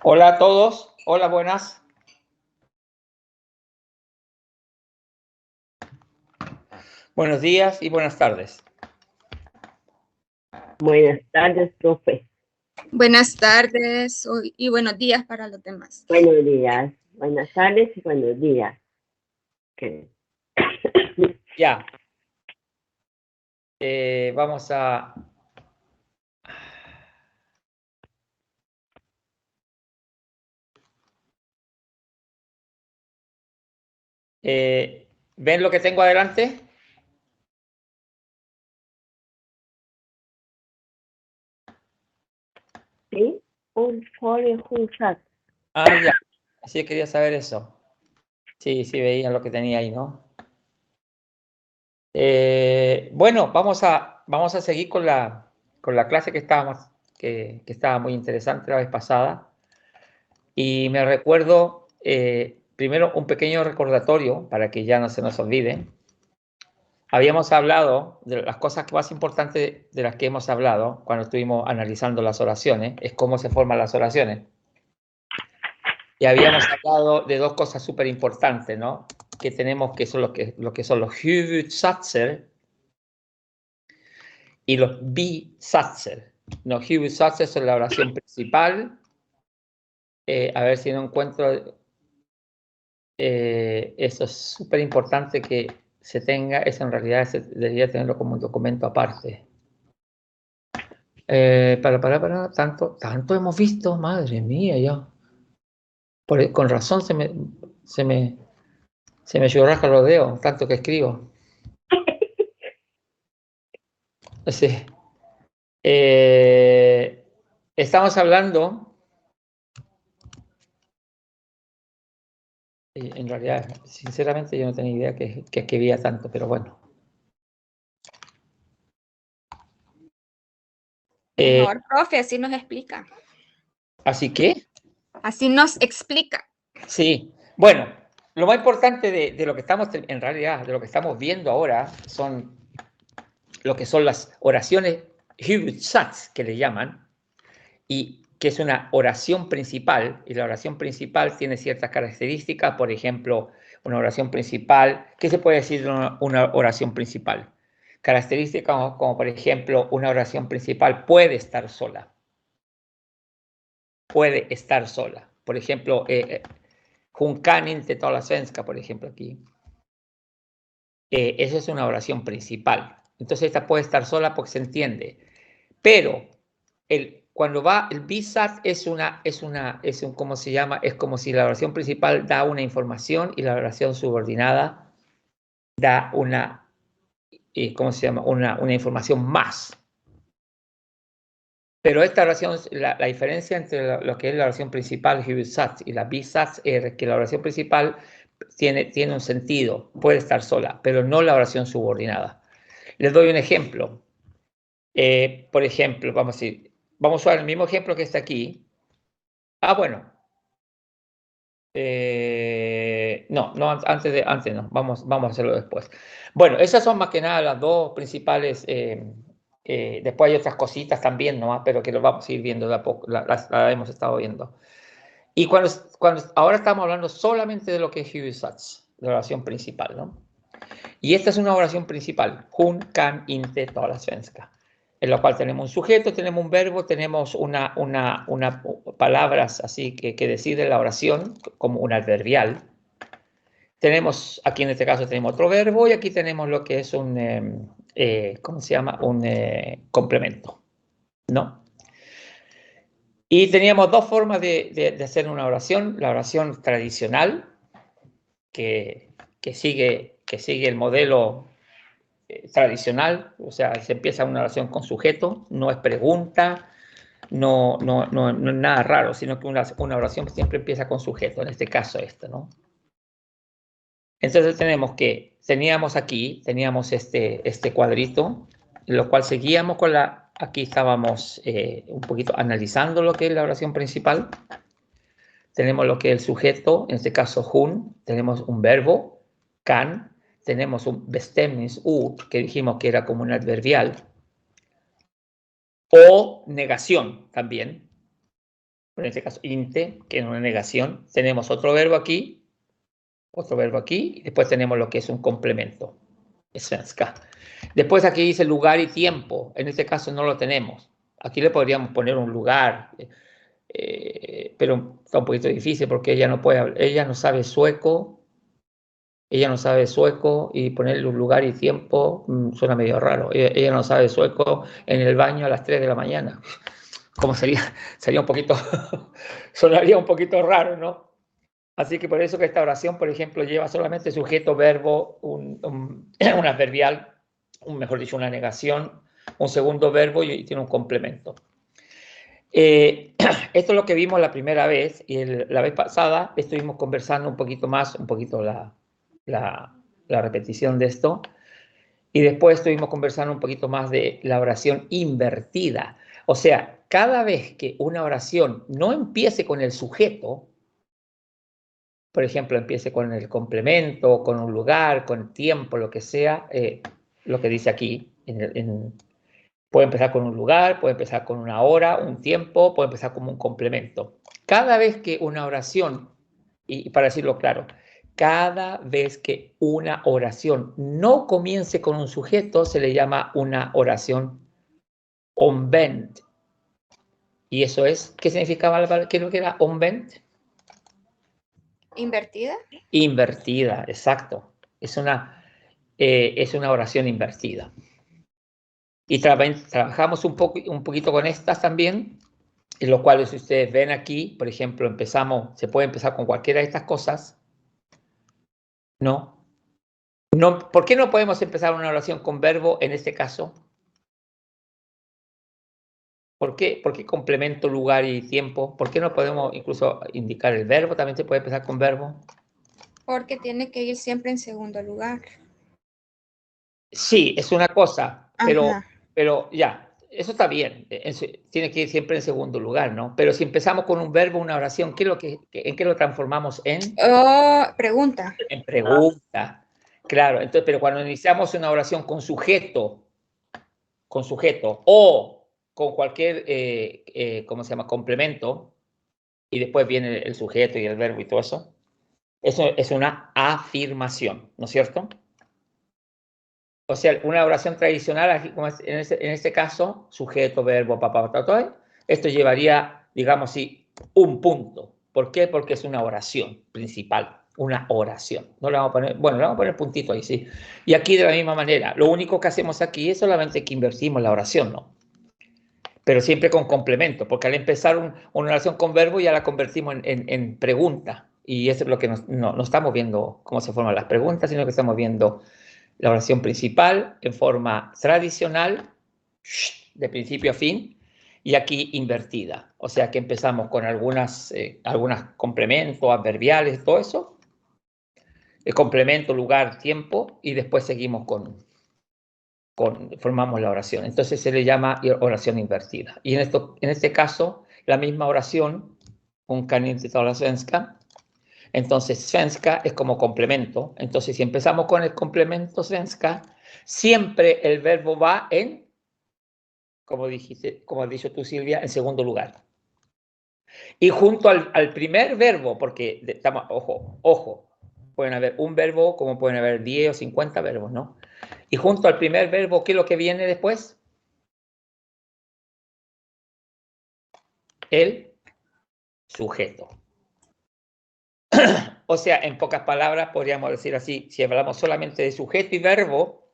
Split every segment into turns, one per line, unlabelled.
Hola a todos, hola, buenas. Buenos días y buenas tardes.
Buenas tardes, profe.
Buenas tardes y buenos días para los demás.
Buenos días. Buenas tardes y buenos días. Okay.
Ya. Vamos a... ¿Ven lo que tengo adelante?
Sí, un folio juntas.
Ah, ya. Sí, quería saber eso. Sí, sí, veían lo que tenía ahí, ¿no? Bueno, vamos a seguir con la clase que estaba muy interesante la vez pasada. Y me recuerdo, primero, un pequeño recordatorio para que ya no se nos olvide. Habíamos hablado de las cosas más importantes de las que hemos hablado cuando estuvimos analizando las oraciones, es cómo se forman las oraciones. Y habíamos hablado de dos cosas súper importantes, ¿no? Que tenemos, que son lo que son los Huvudsatser y los Bisatser. Los Huvudsatser son la oración principal. A ver si no encuentro... eso es súper importante que se tenga, eso en realidad debería tenerlo como un documento aparte. Tanto hemos visto, madre mía, ya. Con razón se me churrasca los dedos, tanto que escribo. Sí. Estamos hablando, en realidad, sinceramente yo no tenía idea que había tanto, pero bueno.
Mejor, profe, así nos explica.
Así que,
Así nos explica.
sí. Bueno, lo más importante de lo que estamos, en realidad, de lo que estamos viendo ahora son lo que son las oraciones Huvudsats, que le llaman, y que es una oración principal, y la oración principal tiene ciertas características, por ejemplo, una oración principal, ¿qué se puede decir de una oración principal? Características como, por ejemplo, una oración principal puede estar sola. Puede estar sola. Por ejemplo, Hon kan inte tala svenska, por ejemplo, aquí. Esa es una oración principal. Entonces esta puede estar sola porque se entiende. Pero cuando va el bisat ¿cómo se llama? Es como si la oración principal da una información y la oración subordinada da una, ¿cómo se llama? Una información más. Pero esta oración, la diferencia entre lo que es la oración principal, Hubisat, y la bisat es que la oración principal tiene un sentido, puede estar sola, pero no la oración subordinada. Les doy un ejemplo. Por ejemplo, vamos a usar el mismo ejemplo que está aquí. Bueno. Antes no, vamos a hacerlo después. Bueno, esas son más que nada las dos principales. Después hay otras cositas también, ¿no? Pero que lo vamos a ir viendo de a poco, las hemos estado viendo. Y ahora estamos hablando solamente de lo que es Huvudsats, la oración principal, ¿no? Y esta es una oración principal, Hon kan inte tala svenska, en la cual tenemos un sujeto, tenemos un verbo, tenemos una palabras así que deciden la oración como un adverbial. Tenemos, aquí en este caso tenemos otro verbo y aquí tenemos lo que es un, ¿cómo se llama? Un complemento, ¿no? Y teníamos dos formas de hacer una oración. La oración tradicional, que sigue el modelo tradicional, o sea, se empieza una oración con sujeto, no es pregunta, no es nada raro, sino que una oración siempre empieza con sujeto, en este caso esta, ¿no? Entonces teníamos este cuadrito, en lo cual seguíamos aquí estábamos un poquito analizando lo que es la oración principal. Tenemos lo que es el sujeto, en este caso Hun, tenemos un verbo, kan, tenemos un bestämningsord, que dijimos que era como un adverbial, o negación también. en este caso inte, que es una negación. Tenemos otro verbo aquí, y después tenemos lo que es un complemento, svenska. Después aquí dice lugar y tiempo, en este caso no lo tenemos. Aquí le podríamos poner un lugar, pero está un poquito difícil porque ella no sabe sueco. Ella no sabe sueco y ponerle un lugar y tiempo suena medio raro. Ella no sabe sueco en el baño a las 3 de la mañana. ¿Cómo sería? Sería un poquito, sonaría un poquito raro, ¿no? Así que por eso que esta oración, por ejemplo, lleva solamente sujeto, verbo, un adverbial, mejor dicho, una negación, un segundo verbo y tiene un complemento. Esto es lo que vimos la primera vez y la vez pasada estuvimos conversando un poquito más, un poquito la repetición de esto, y después estuvimos conversando un poquito más de la oración invertida. O sea, cada vez que una oración no empiece con el sujeto, por ejemplo, empiece con el complemento, con un lugar, con tiempo, lo que sea, lo que dice aquí, puede empezar con un lugar, puede empezar con una hora, un tiempo, puede empezar como un complemento. Cada vez que una oración, y para decirlo claro, cada vez que una oración no comience con un sujeto, se le llama una oración omvendt. Y eso es, ¿qué significaba? ¿Qué es lo que era omvendt?
¿Invertida?
Invertida, exacto. Es una oración invertida. Y trabajamos un poquito con estas también, en lo cual, si ustedes ven aquí, por ejemplo, se puede empezar con cualquiera de estas cosas. No. ¿Por qué no podemos empezar una oración con verbo en este caso? ¿Por qué? Porque complemento, lugar y tiempo. ¿Por qué no podemos incluso indicar el verbo? También se puede empezar con verbo.
Porque tiene que ir siempre en segundo lugar.
Sí, es una cosa,
Ajá.
pero ya, eso está bien. Tiene que ir siempre en segundo lugar, ¿no? Pero si empezamos con un verbo, una oración, ¿en qué lo transformamos en?
Oh, pregunta.
En pregunta. Claro, entonces, pero cuando iniciamos una oración con sujeto o con cualquier, ¿cómo se llama? Complemento, y después viene el sujeto y el verbo y todo eso es una afirmación, ¿no es cierto? O sea, una oración tradicional, como en este caso, sujeto, verbo, papá, todo, esto llevaría, digamos así, un punto. ¿Por qué? Porque es una oración principal, una oración. No le vamos a poner, bueno, le vamos a poner puntito ahí, sí. Y aquí de la misma manera, lo único que hacemos aquí es solamente que invertimos la oración, ¿no? Pero siempre con complemento, porque al empezar una oración con verbo ya la convertimos en pregunta. Y eso es lo que no estamos viendo cómo se forman las preguntas, sino que estamos viendo la oración principal en forma tradicional, de principio a fin, y aquí invertida. O sea que empezamos con algunas complementos, adverbiales, todo eso. El complemento, lugar, tiempo, y después seguimos formamos la oración. Entonces se le llama oración invertida. Y en este caso, la misma oración, un caliente toda la svenska. Entonces, svenska es como complemento. Entonces, si empezamos con el complemento svenska, siempre el verbo va en, como has dicho tú, Silvia, en segundo lugar. Y junto al primer verbo, porque estamos, ojo, pueden haber un verbo como pueden haber 10 o 50 verbos, ¿no? Y junto al primer verbo, ¿qué es lo que viene después? El sujeto. O sea, en pocas palabras, podríamos decir así, si hablamos solamente de sujeto y verbo,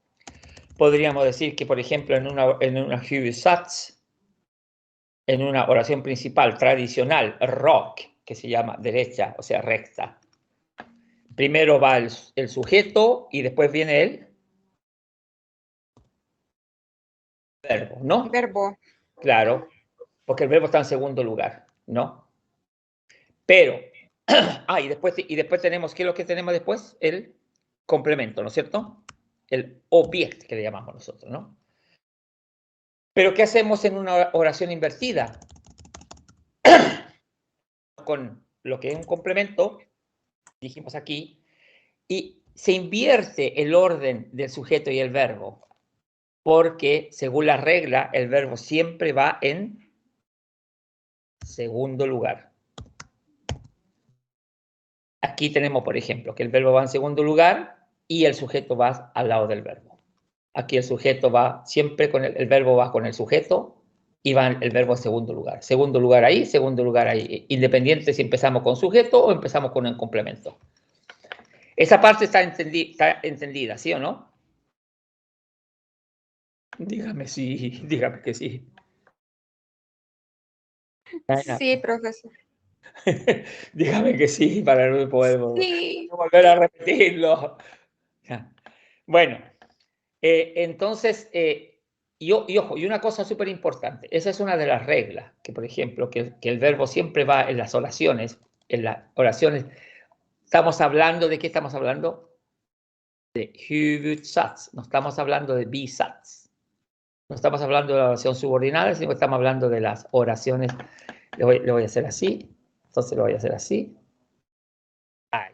podríamos decir que, por ejemplo, en una huvudsats, en una oración principal tradicional, rock, que se llama derecha, o sea, recta, primero va el sujeto y después viene el verbo, ¿no?
Verbo.
Claro, porque el verbo está en segundo lugar, ¿no? Pero, y después tenemos, ¿qué es lo que tenemos después? El complemento, ¿no es cierto? El object, que le llamamos nosotros, ¿no? Pero ¿qué hacemos en una oración invertida? Con lo que es un complemento, dijimos aquí, y se invierte el orden del sujeto y el verbo, porque según la regla, el verbo siempre va en segundo lugar. Aquí tenemos, por ejemplo, que el verbo va en segundo lugar y el sujeto va al lado del verbo. Aquí el sujeto va siempre con el verbo va con el sujeto y va el verbo en segundo lugar. Segundo lugar ahí, independiente si empezamos con sujeto o empezamos con el complemento. Esa parte está entendida, ¿sí o no? Dígame sí, dígame que sí.
Sí, profesor.
Dígame que sí, para no poder
Sí.
volver a repetirlo. Bueno, entonces, y ojo, y una cosa súper importante, esa es una de las reglas, que por ejemplo, que el verbo siempre va en las oraciones, estamos hablando, ¿de qué estamos hablando? De huvudsats, no estamos hablando de bisats, no estamos hablando de la oración subordinada, sino que estamos hablando de las oraciones, le voy a hacer así, entonces lo voy a hacer así, ahí.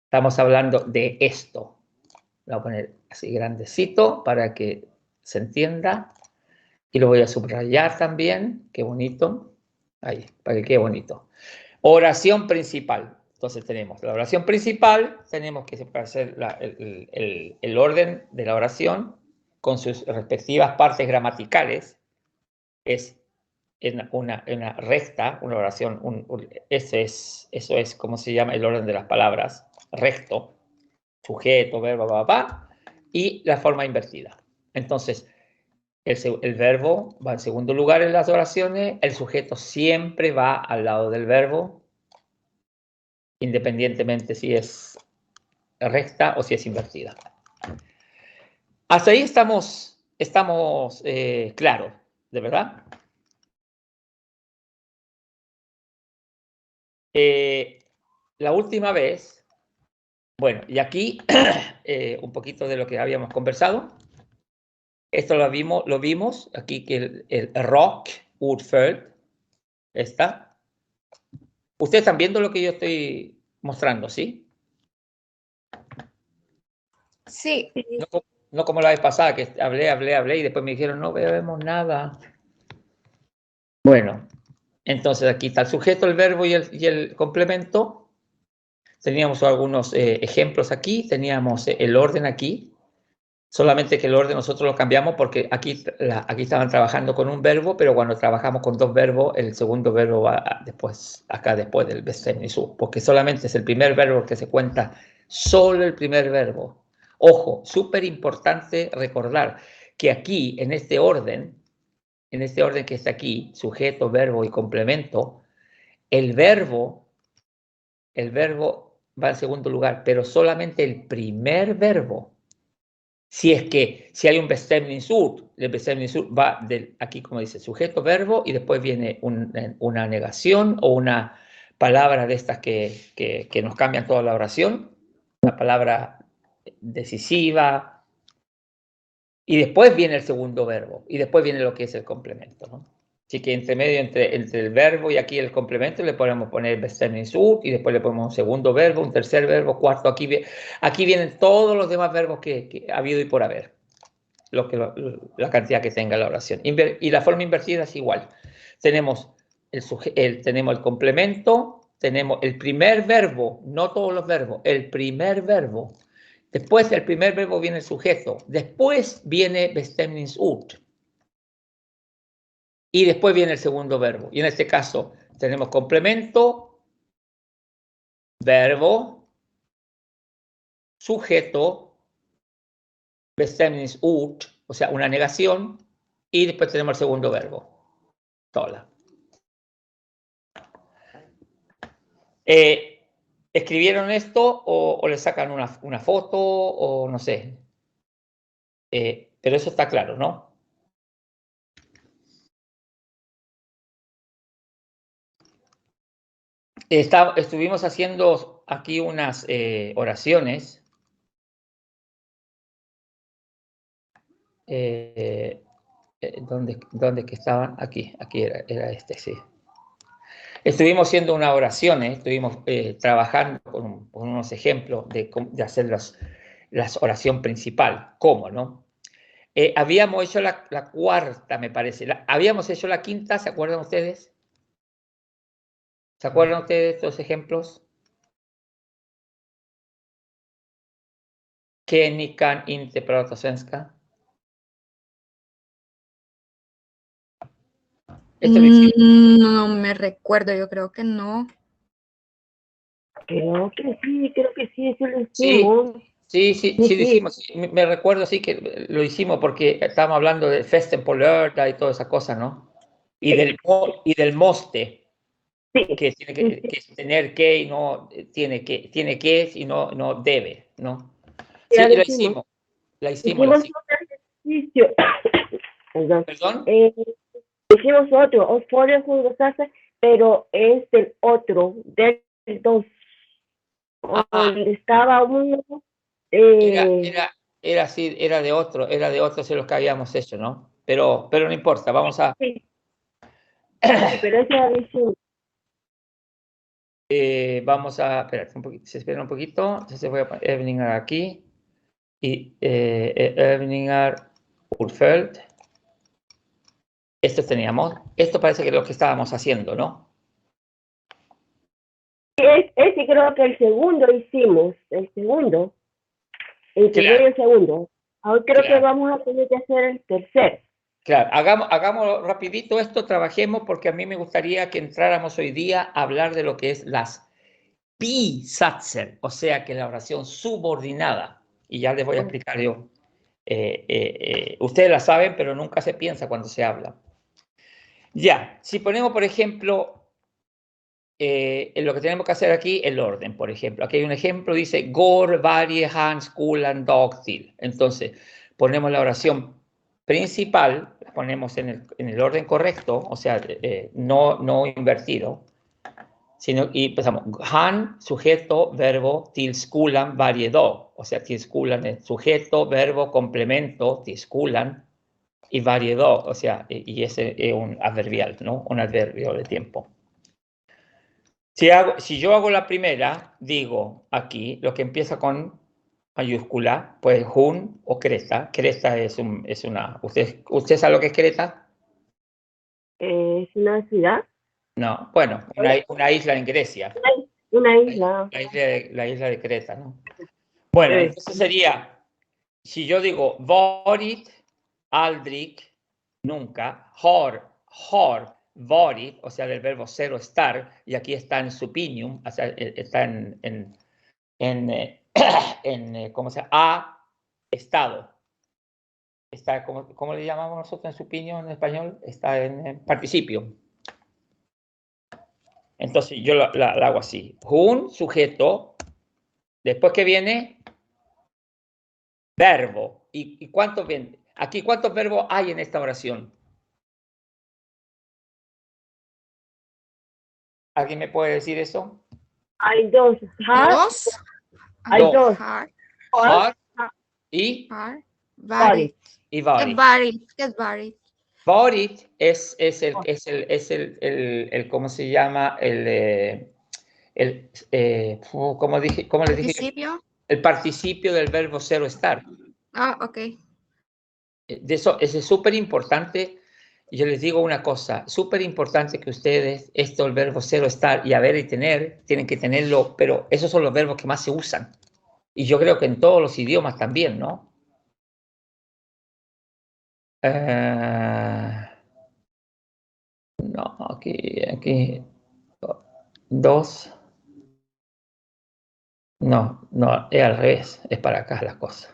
Estamos hablando de esto, lo voy a poner así grandecito para que se entienda. Y lo voy a subrayar también, qué bonito, ahí, para que quede bonito. Oración principal. Entonces tenemos la oración principal, tenemos que hacer el orden de la oración con sus respectivas partes gramaticales. Es en una recta, una oración, eso es como se llama el orden de las palabras, recto, sujeto, verbo, y la forma invertida. Entonces, el verbo va en segundo lugar en las oraciones, el sujeto siempre va al lado del verbo, independientemente si es recta o si es invertida. Hasta ahí estamos claros, ¿de verdad? La última vez, bueno, y aquí un poquito de lo que habíamos conversado. Esto lo vimos aquí que el rock, Woodford, está. Ustedes están viendo lo que yo estoy mostrando, ¿sí?
Sí.
No como la vez pasada, que hablé y después me dijeron, no vemos nada. Bueno, entonces aquí está el sujeto, el verbo y el complemento. Teníamos algunos ejemplos aquí, teníamos el orden aquí, solamente que el orden nosotros lo cambiamos porque aquí estaban trabajando con un verbo, pero cuando trabajamos con dos verbos, el segundo verbo va después del Bestemnisú, porque solamente es el primer verbo que se cuenta, solo el primer verbo. Ojo, súper importante recordar que aquí, en este orden que está aquí, sujeto, verbo y complemento, el verbo va en segundo lugar, pero solamente el primer verbo. Si hay un Bestemnisut, el Bestemnisut va aquí, como dice, sujeto, verbo, y después viene una negación o una palabra de estas que nos cambian toda la oración, una palabra decisiva, y después viene el segundo verbo, y después viene lo que es el complemento, ¿no? Así que entre medio, entre el verbo y aquí el complemento, le podemos poner Bestemnisut, y después le ponemos un segundo verbo, un tercer verbo, cuarto. Aquí vienen todos los demás verbos que ha habido y por haber, la cantidad que tenga la oración. Y la forma invertida es igual. Tenemos tenemos el complemento, tenemos el primer verbo, no todos los verbos, el primer verbo. Después del primer verbo viene el sujeto, después viene Bestemnisut. Y después viene el segundo verbo. Y en este caso tenemos complemento, verbo, sujeto, Bestemnisut, o sea, una negación, y después tenemos el segundo verbo, tola. ¿Escribieron esto o le sacan una foto o no sé? Pero eso está claro, ¿no? Estuvimos haciendo aquí unas oraciones. ¿Dónde que estaban? Aquí era este, sí. Estuvimos haciendo unas oraciones, estuvimos trabajando con unos ejemplos de hacer la oración principal. ¿Cómo, no? Habíamos hecho la cuarta, me parece. Habíamos hecho la quinta, ¿se acuerdan ustedes? ¿Se acuerdan ustedes de estos ejemplos? ¿Qué ni kan inte prata svenska? Esto lo hicimos.
No me recuerdo, yo creo que no.
Creo que sí, eso lo
Sí,
hicimos.
sí, lo hicimos. Sí, me recuerdo, sí, que lo hicimos porque estábamos hablando de festen på lördag y toda esa cosa, ¿no? Y del moste,
Sí,
que tiene que es tener que y no tiene que y no debe, ¿no? Sí,
ya
y
lo
la
hicimos.
hicimos, la
Hicimos
hicimos.
otro ejercicio. Perdón.
¿Perdón?
Hicimos otro, o fue juegos, pero es del otro, del 2. Donde estaba uno.
Era así, era de otro de los que habíamos hecho, ¿no? Pero no importa, vamos a,
Sí, pero ese era el
espérate un poquito, se espera un poquito, entonces voy a poner Eveningar aquí, y Eveningar Urfeld. Esto teníamos, esto parece que es lo que estábamos haciendo, ¿no?
Ese creo que el segundo hicimos, el segundo, el primero
Claro,
y el segundo. Ahora creo que
claro,
vamos a tener que hacer el tercer.
claro. Hagámoslo rapidito esto, trabajemos, porque a mí me gustaría que entráramos hoy día a hablar de lo que es las Bisatzer, o sea que la oración subordinada. Y ya les voy a explicar yo. Ustedes la saben, pero nunca se piensa cuando se habla. Ya, si ponemos, por ejemplo, lo que tenemos que hacer aquí, el orden, por ejemplo. Aquí hay un ejemplo, dice Går, varje hand, skolan, dag till. Entonces, ponemos la oración principal, la ponemos en el orden correcto, o sea, no invertido, sino, y empezamos, han, sujeto, verbo, till skolan, varje dag. O sea, till skolan es sujeto, verbo, complemento, till skolan, y varje dag, o sea, y ese es un adverbial, ¿no? Un adverbio de tiempo. Si yo hago la primera, digo aquí, lo que empieza con mayúscula, pues Hun o Creta. Creta es una... ¿Usted sabe lo que es Creta?
Es una ciudad,
No, bueno, una isla en Grecia.
una isla.
La isla de Creta, ¿no? Bueno, entonces sería, si yo digo varit, aldrig, nunca, har, varit, o sea, del verbo ser o estar, y aquí está en supinium, o sea, está ¿cómo se llama? Ha estado. Está, ¿cómo le llamamos nosotros en supinium en español? Está en participio. Entonces yo la hago así. Un sujeto, después que viene verbo. ¿Y cuántos vienen? Aquí, ¿cuántos verbos hay en esta oración? ¿Alguien me puede decir eso?
Hay dos.
Dos.
Hay dos.
Har,
Har y
har,
Varit.
varit.
varit.
¿Qué es varit?
Varit es el ¿cómo se llama? ¿Cómo les dije yo?
Participio.
El participio del verbo ser o estar.
Ah, ok.
De eso es súper importante. Yo les digo una cosa, súper importante que ustedes, esto, el verbo ser o estar y haber y tener, tienen que tenerlo, pero esos son los verbos que más se usan. Y yo creo que en todos los idiomas también, ¿no? No, aquí, dos. No, es al revés, es para acá las cosas.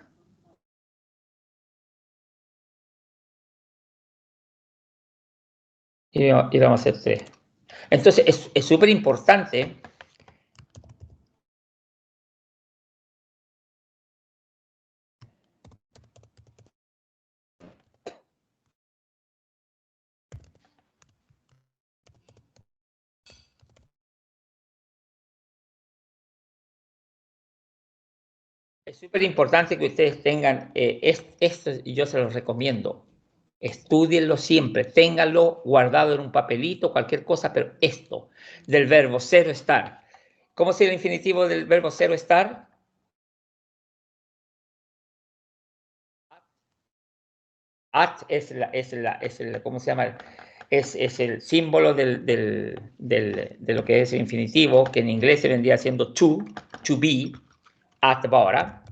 Y vamos a hacer tres. Entonces, es súper importante. Es súper importante que ustedes tengan esto, y yo se los recomiendo. Estudienlo siempre, ténganlo guardado en un papelito, cualquier cosa, pero esto, del verbo ser o estar. ¿Cómo es el infinitivo del verbo ser o estar? At es ¿cómo se llama? es el símbolo de lo que es el infinitivo, que en inglés se vendría siendo to be, at vara.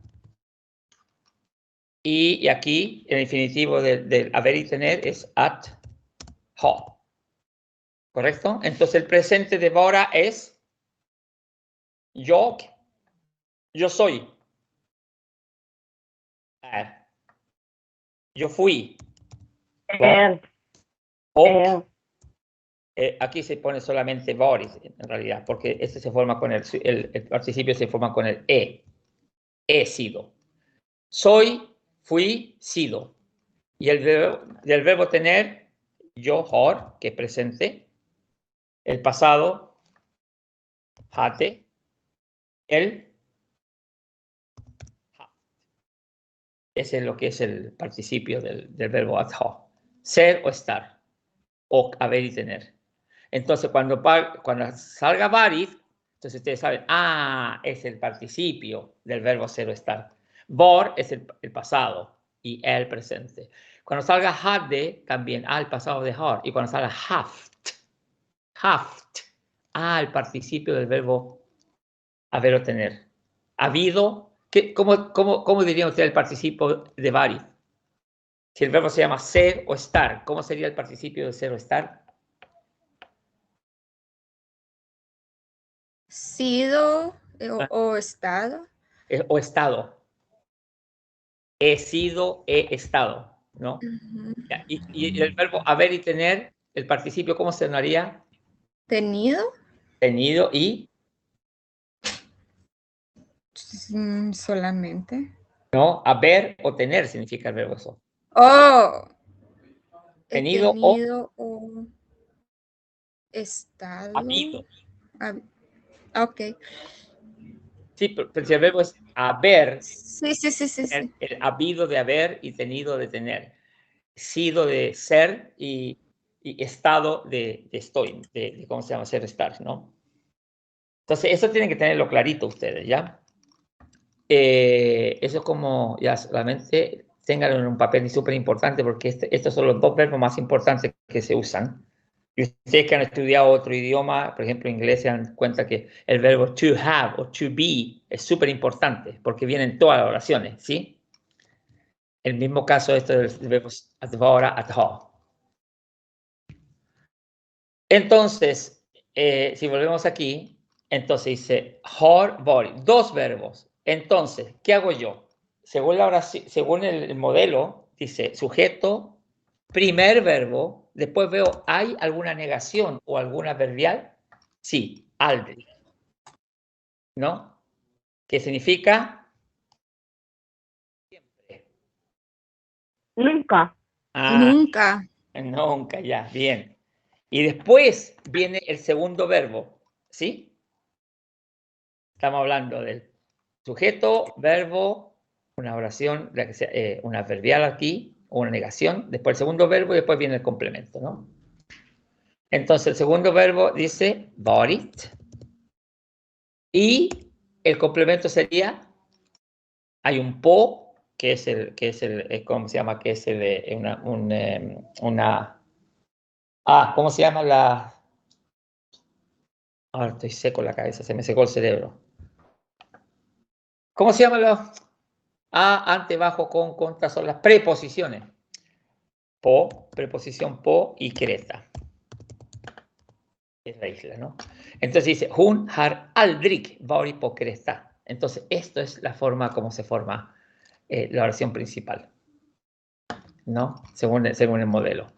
Y aquí el infinitivo del haber y tener es at ha. ¿Correcto? Entonces el presente de vara es yo soy. Yo fui. Ok. Aquí se pone solamente Boris, en realidad, porque este se forma con el participio se forma con el E. He sido. Soy, fui, sido. Y del verbo tener, yo, har, que es presente. El pasado, hate. El, haft. Ese es lo que es el participio del verbo at ha. Ser o estar. O haber y tener. Entonces, cuando salga varis, entonces ustedes saben, es el participio del verbo ser o estar. Vor es el pasado y el presente. Cuando salga hade, también el pasado de har. Y cuando salga haft, el participio del verbo haber o tener. Habido, ¿cómo diría usted el participio de varis? Si el verbo se llama ser o estar, ¿cómo sería el participio de ser o estar?
Sido o estado.
O estado. He sido, he estado, ¿no?
Ujú.
Y el verbo haber y tener, el participio, ¿cómo se sonaría?
Tenido.
Tenido y,
Solamente.
¿no? Haber o tener significa el verbo eso.
Oh, he
Tenido o
tenido o estado.
habido.
Ok.
Sí, pero si el verbo es haber,
Sí.
el habido de haber y tenido de tener. Sido de ser y estado de estoy, de cómo se llama, ser, estar, ¿no? Entonces, eso tienen que tenerlo clarito ustedes, ¿ya? Eso es como, ya solamente ténganlo en un papel súper importante porque estos son los dos verbos más importantes que se usan. Y ustedes que han estudiado otro idioma, por ejemplo inglés, se dan cuenta que el verbo to have o to be es súper importante porque viene en todas las oraciones, ¿sí? El mismo caso esto del verbo at vara, at ha. Entonces, si volvemos aquí, entonces dice har, body, dos verbos. Entonces, ¿qué hago yo? Según el modelo, dice sujeto, primer verbo, después veo, ¿hay alguna negación o alguna adverbial? Sí, aldrig, ¿no? ¿Qué significa? Siempre.
Nunca.
Nunca.
Nunca, ya, bien. Y después viene el segundo verbo, ¿sí? Estamos hablando del sujeto, verbo, una oración, una adverbial aquí, o una negación, después el segundo verbo y después viene el complemento, ¿no? Entonces el segundo verbo dice varit y el complemento sería, hay un po, ¿cómo se llama? Que es ¿cómo se llama la? Ahora estoy seco en la cabeza, se me secó el cerebro. ¿Cómo se llama los? Ante, bajo, con, contra, son las preposiciones. Po, preposición po y creta. Es la isla, ¿no? Entonces dice, hun har aldrig varit på Creta. Entonces, esto es la forma como se forma la oración principal, ¿no? Según el modelo.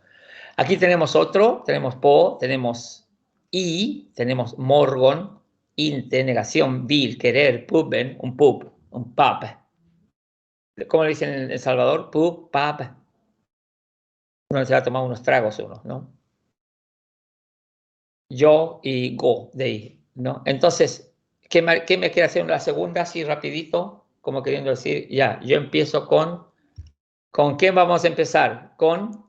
Aquí tenemos otro, tenemos po, tenemos y, tenemos morgon, inte, negación, vil, querer, puben, un pub, un pub. ¿Cómo le dicen en El Salvador? Pub, pub. Uno se va a tomar unos tragos, ¿no? Yo y go, de ahí, ¿no? Entonces, ¿qué me quiere hacer la segunda así rapidito? Como queriendo decir, ya, yo empiezo ¿con quién vamos a empezar? Con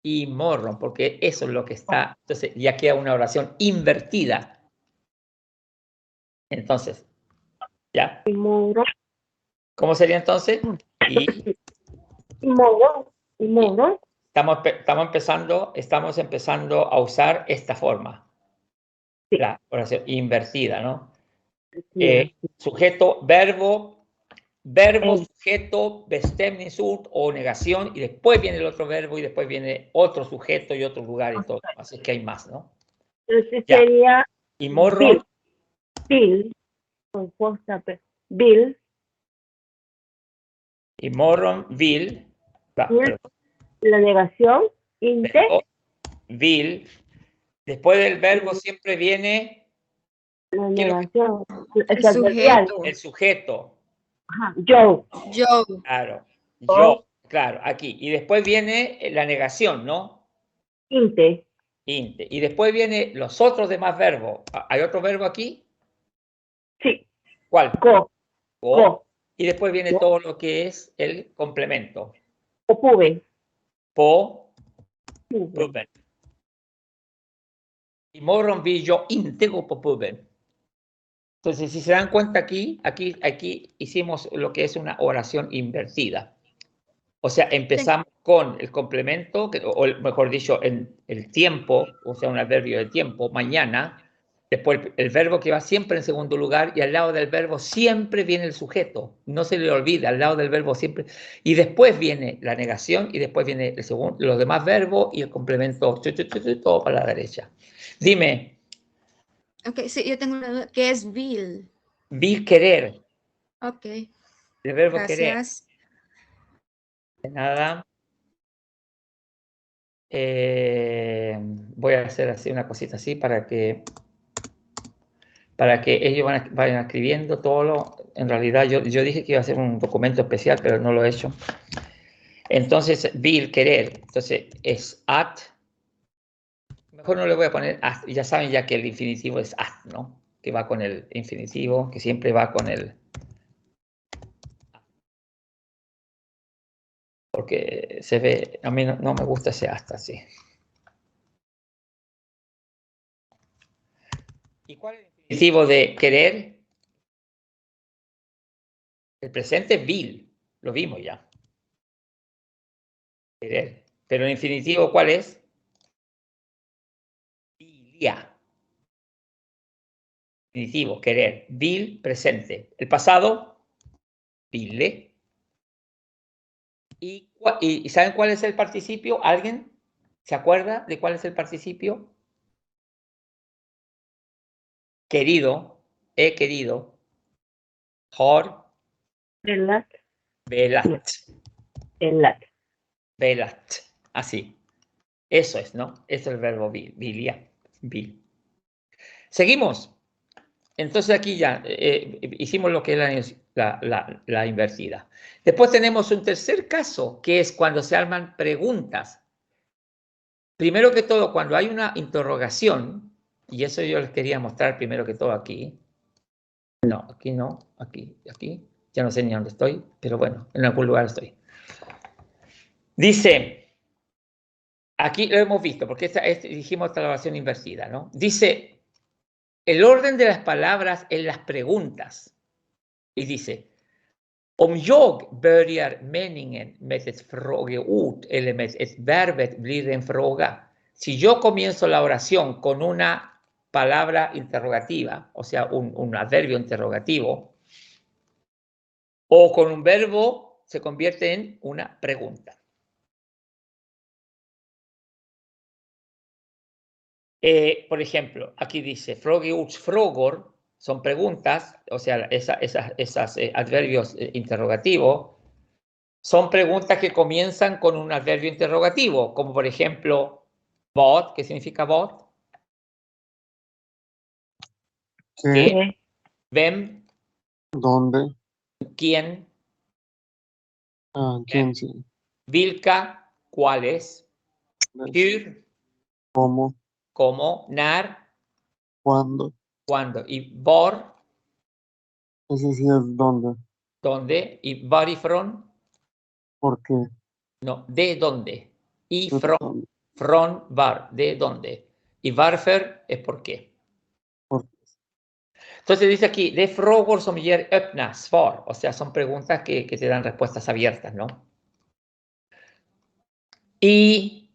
y morron, porque eso es lo que está, entonces ya queda una oración invertida. Entonces, ¿ya?
Moro.
¿Cómo sería entonces? Y
Moro. Imorgon.
Estamos empezando a usar esta forma.
Sí.
La oración invertida, ¿no?
Sí.
Sujeto, verbo, verbo,
El-
sujeto, bestemningsord o negación, y después viene el otro verbo y después viene otro sujeto y otro lugar y todo. Así que hay más, ¿no?
Entonces
Ya.
sería
Y morron,
Bill, con posta, Bill,
y morron, vil,
Bill, la negación, inte,
verbo, vil. Después del verbo siempre viene,
la
¿qué es lo que-
negación,
El
es adverbial.
sujeto.
el sujeto.
Ajá. Yo,
Yo.
Claro.
o,
Yo, claro, aquí. Y después viene la negación, ¿no?
inte,
Inte. Y después viene los otros demás verbos. ¿Hay otro verbo aquí?
sí,
¿Cuál?
go,
Go. Y después viene
Go.
todo lo que es el complemento.
puben,
Po,
puben.
puben. Y morgon vi yo intego po puben. Entonces, si se dan cuenta aquí hicimos lo que es una oración invertida. O sea, empezamos con el complemento, o mejor dicho, en el tiempo, o sea, un adverbio de tiempo, mañana. Después el verbo que va siempre en segundo lugar y al lado del verbo siempre viene el sujeto. No se le olvida, al lado del verbo siempre. Y después viene la negación y después viene el segundo, los demás verbos y el complemento, todo para la derecha. Dime,
Ok, sí, yo tengo una duda. ¿Qué es Bill?
vi querer,
Ok,
el verbo querer.
gracias.
De nada. Voy a hacer así una cosita así para que ellos vayan escribiendo todo lo... En realidad yo dije que iba a hacer un documento especial, pero no lo he hecho. Entonces, vil, querer. Entonces, es at. Mejor no le voy a poner at. Ya saben ya que el infinitivo es at, ¿no? Que va con el infinitivo, que siempre va con el... Porque se ve... A mí no me gusta ese hasta así. ¿Y cuál es el infinitivo de querer? El presente es vil. Lo vimos ya. Querer. Pero el infinitivo, ¿cuál es? Vilia. Infinitivo, querer. Vil, presente. El pasado, vile. ¿Y saben cuál es el participio? ¿Alguien se acuerda de cuál es el participio? Querido, he querido. Har
velat,
velat.
velat.
Velat. Así. Eso es, ¿no? Eso es el verbo vilia. Vil. Seguimos. Entonces aquí ya hicimos lo que es la invertida. Después tenemos un tercer caso, que es cuando se arman preguntas. Primero que todo, cuando hay una interrogación, y eso yo les quería mostrar primero que todo aquí. No, aquí no, aquí, ya no sé ni dónde estoy, pero bueno, en algún lugar estoy. Dice, aquí lo hemos visto, porque dijimos esta oración invertida, ¿no? Dice, el orden de las palabras en las preguntas. Y dice, om jag börjar meningen med ett frågeord eller med ett verbet blir en fråga. Si yo comienzo la oración con una palabra interrogativa, o sea, un adverbio interrogativo, o con un verbo, se convierte en una pregunta. Por ejemplo, aquí dice, frågor son preguntas, o sea, esas adverbios interrogativos, son preguntas que comienzan con un adverbio interrogativo, como por ejemplo, vad, ¿qué significa vad?
¿Qué?
¿Qué?
Vem,
¿Dónde?
quién,
Ah, ¿quién sí?
vilka, cuáles, hur,
¿Cómo?
cómo, när,
¿Cuándo?
cuándo, y var,
Ese sí es dónde.
dónde, y varifrån,
¿Por qué?
no, de dónde, y
¿De
från,
dónde?
från, var, de dónde, y varför es por qué.
¿Por qué?
Entonces dice aquí, de frågor som ger öppna svar, o sea, son preguntas que te dan respuestas abiertas, ¿no? Y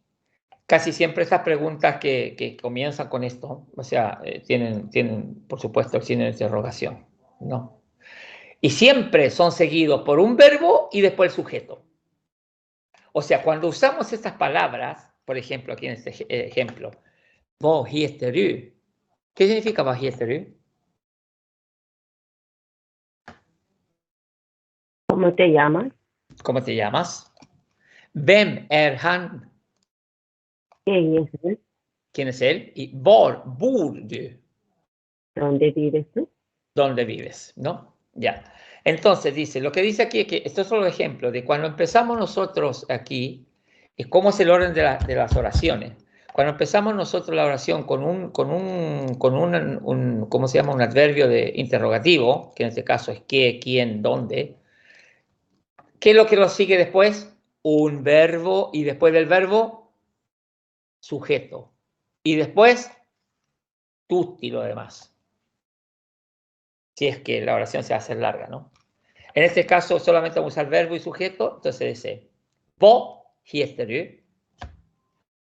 casi siempre estas preguntas que comienzan con esto, o sea, tienen, por supuesto, el signo de interrogación, ¿no? Y siempre son seguidos por un verbo y después el sujeto. O sea, cuando usamos estas palabras, por ejemplo, aquí en este ejemplo, vad heter du? ¿Qué significa vad heter du?
¿Cómo te llamas?
¿Cómo te llamas? Vem är han?
¿Quién es él?
¿Quién es él? Y var bor du?
¿Dónde vives tú?
¿Dónde vives? ¿No? Ya. Entonces dice, lo que dice aquí es que esto es solo ejemplo de cuando empezamos nosotros aquí, y cómo es el orden de las oraciones. Cuando empezamos nosotros la oración con un ¿cómo se llama? Un adverbio de interrogativo, que en este caso es qué, quién, dónde. ¿Qué es lo que lo sigue después? Un verbo y después del verbo, sujeto. Y después, tutti lo demás. Si es que la oración se va a hacer larga, ¿no? En este caso solamente vamos a usar verbo y sujeto, entonces dice, vad heter du?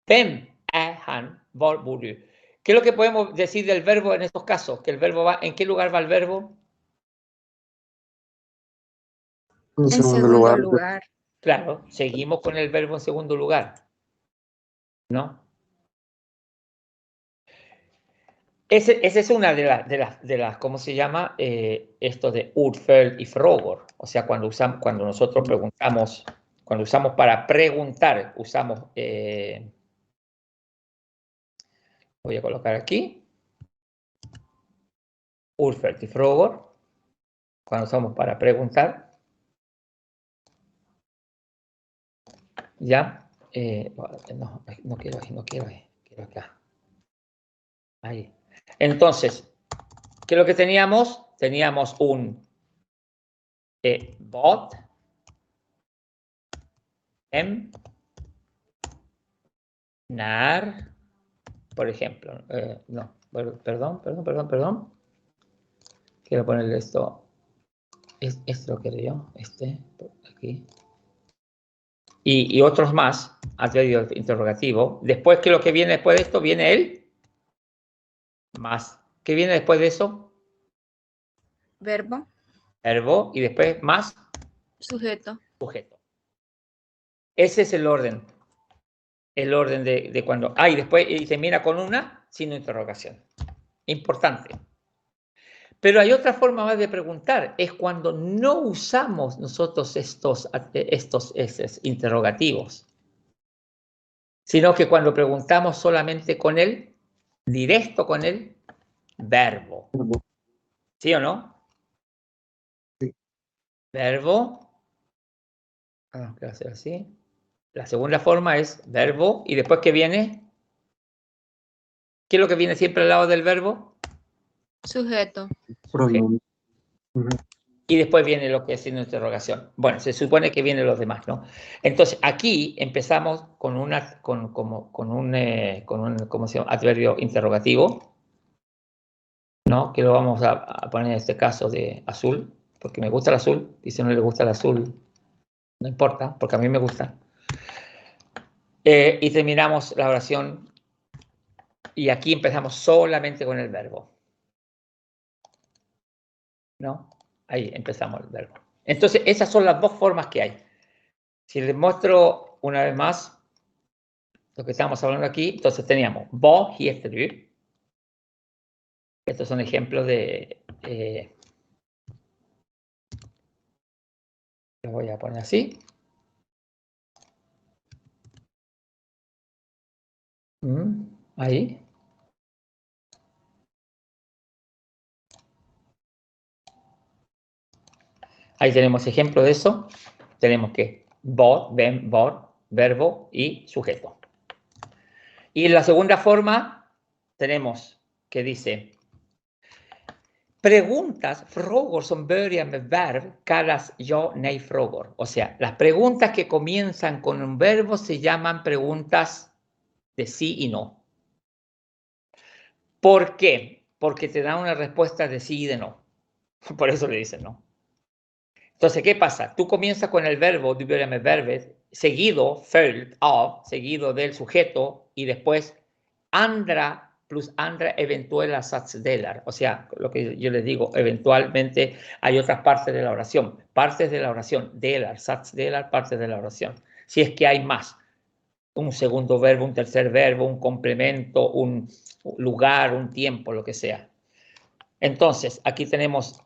Vem är han? Var bor du? ¿Qué es lo que podemos decir del verbo en estos casos? Que el verbo va, ¿en qué lugar va el verbo?
En
En
segundo
segundo
lugar,
lugar.
Claro, seguimos con el verbo en segundo lugar, ¿no? Esa es una de las, ¿cómo se llama? Esto de Urfeld y Frogor. O sea, cuando nosotros preguntamos, cuando usamos para preguntar, usamos, voy a colocar aquí, Urfeld y Frogor, cuando usamos para preguntar, ¿ya? No quiero ahí, quiero acá. Ahí. Entonces, ¿qué es lo que teníamos? Teníamos un bot, nar, por ejemplo. No, perdón. Quiero ponerle esto. Esto lo quiero yo, aquí. Y otros más, adverbio interrogativo. Después, ¿qué es lo que viene después de esto? Viene el más. ¿Qué viene después de eso?
Verbo.
Verbo y después más
Sujeto.
sujeto. Ese es el orden. El orden de cuando. Y después y termina con una signo de interrogación. Importante. Pero hay otra forma más de preguntar, es cuando no usamos nosotros estos interrogativos, sino que cuando preguntamos solamente con el, directo con el verbo. ¿Sí o no?
Sí.
Verbo. Quiero hacer así. La segunda forma es verbo y después ¿qué viene? ¿Qué es lo que viene siempre al lado del verbo?
Sujeto.
pronombre.
Y después viene lo que es signo de interrogación. Bueno, se supone que vienen los demás, ¿no? Entonces, aquí empezamos con un ¿cómo se llama? Adverbio interrogativo, ¿no? Que lo vamos a poner en este caso de azul, porque me gusta el azul, y si no le gusta el azul, no importa, porque a mí me gusta. Y terminamos la oración, y aquí empezamos solamente con el verbo, ¿no? Ahí empezamos el verbo. Entonces, esas son las dos formas que hay. Si les muestro una vez más lo que estamos hablando aquí, entonces teníamos vad heter du. Estos son ejemplos de... lo voy a poner así. Ahí. Ahí tenemos ejemplo de eso. Tenemos que vad, vem, var, verbo y sujeto. Y en la segunda forma tenemos que dice preguntas, frågor som börjar med verb kallas ja, nej, frågor. O sea, las preguntas que comienzan con un verbo se llaman preguntas de sí y no. ¿Por qué? Porque te dan una respuesta de sí y de no. Por eso le dicen no. Entonces, ¿qué pasa? Tú comienzas con el verbo, du börjar med verbet, seguido, följd av, seguido del sujeto, y después andra plus andra eventuella satsdelar. O sea, lo que yo les digo, eventualmente hay otras partes de la oración. Partes de la oración, delar, satsdelar, partes de la oración. Si es que hay más. Un segundo verbo, un tercer verbo, un complemento, un lugar, un tiempo, lo que sea. Entonces, aquí tenemos,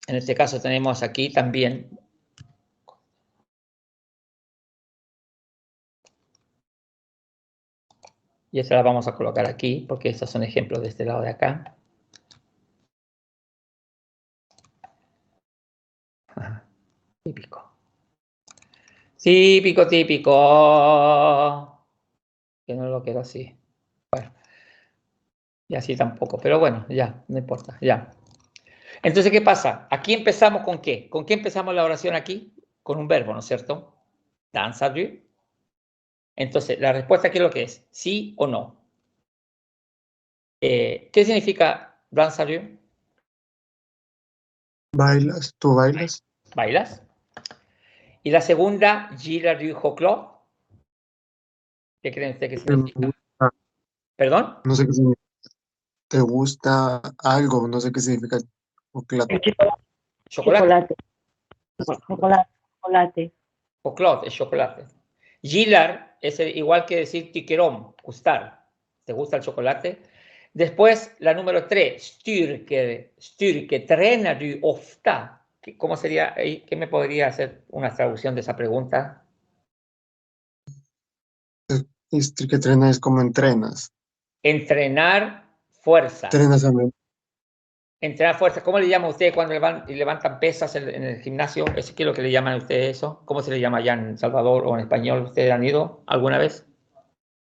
en este caso tenemos aquí también. Y esta la vamos a colocar aquí, porque estos son ejemplos de este lado de acá. Ajá. Típico. Típico, típico. Que no lo quiero así. Bueno. Y así tampoco. Pero bueno, ya, no importa, ya. Entonces, ¿qué pasa? Aquí empezamos con ¿qué? ¿Con qué empezamos la oración aquí? Con un verbo, ¿no es cierto? Danza du. Entonces, la respuesta aquí es lo que es, ¿sí o no? ¿Qué significa danza du?
¿Bailas? ¿Tú bailas?
¿Bailas? Y la segunda, gira du chocolat. ¿Qué creen ustedes que
¿Te
significa?
gusta?
¿Perdón?
No sé qué significa. ¿Te gusta algo? No sé qué significa chocolate.
El chocolate.
Chocolate.
Chocolate. Chocolate.
Chocolate es chocolate. Gilar es igual que decir tiquerón, gustar. ¿Te gusta el chocolate? Después, la número 3, styrke, tränar du ofta. ¿Cómo sería? ¿Qué me podría hacer una traducción de esa pregunta?
Que entrenas es como entrenas.
Entrenar fuerza.
Entrenas a mí.
Entrenar fuerza. ¿Cómo le llaman a ustedes cuando levantan pesas en el gimnasio? ¿Qué es lo que le llaman a ustedes eso? ¿Cómo se le llama allá en Salvador o en español? ¿Ustedes han ido alguna vez?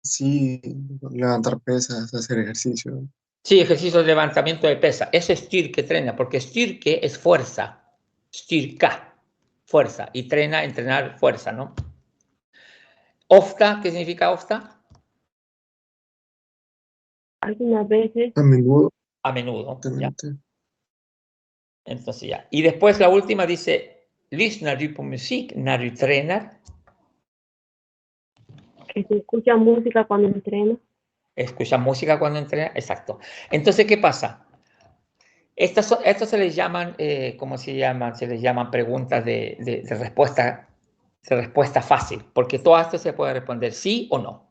Sí, levantar pesas, hacer ejercicio.
Sí, ejercicio de levantamiento de pesa. Eso es styrke, trena, porque styrke es fuerza. Styrka, fuerza. Y trena, entrenar fuerza, ¿no? Ofta, ¿qué significa ofta?
Algunas veces.
A menudo,
A menudo, ¿ya?
exactamente.
Entonces ya. Y después la última dice, lyssnar du på musik när du tränar?
Que se escucha música cuando entreno.
Escucha música cuando entrena. Exacto. Entonces, ¿qué pasa? Estos se les llaman, ¿cómo se llaman? Se les llaman preguntas de respuesta fácil, porque todo esto se puede responder sí o no.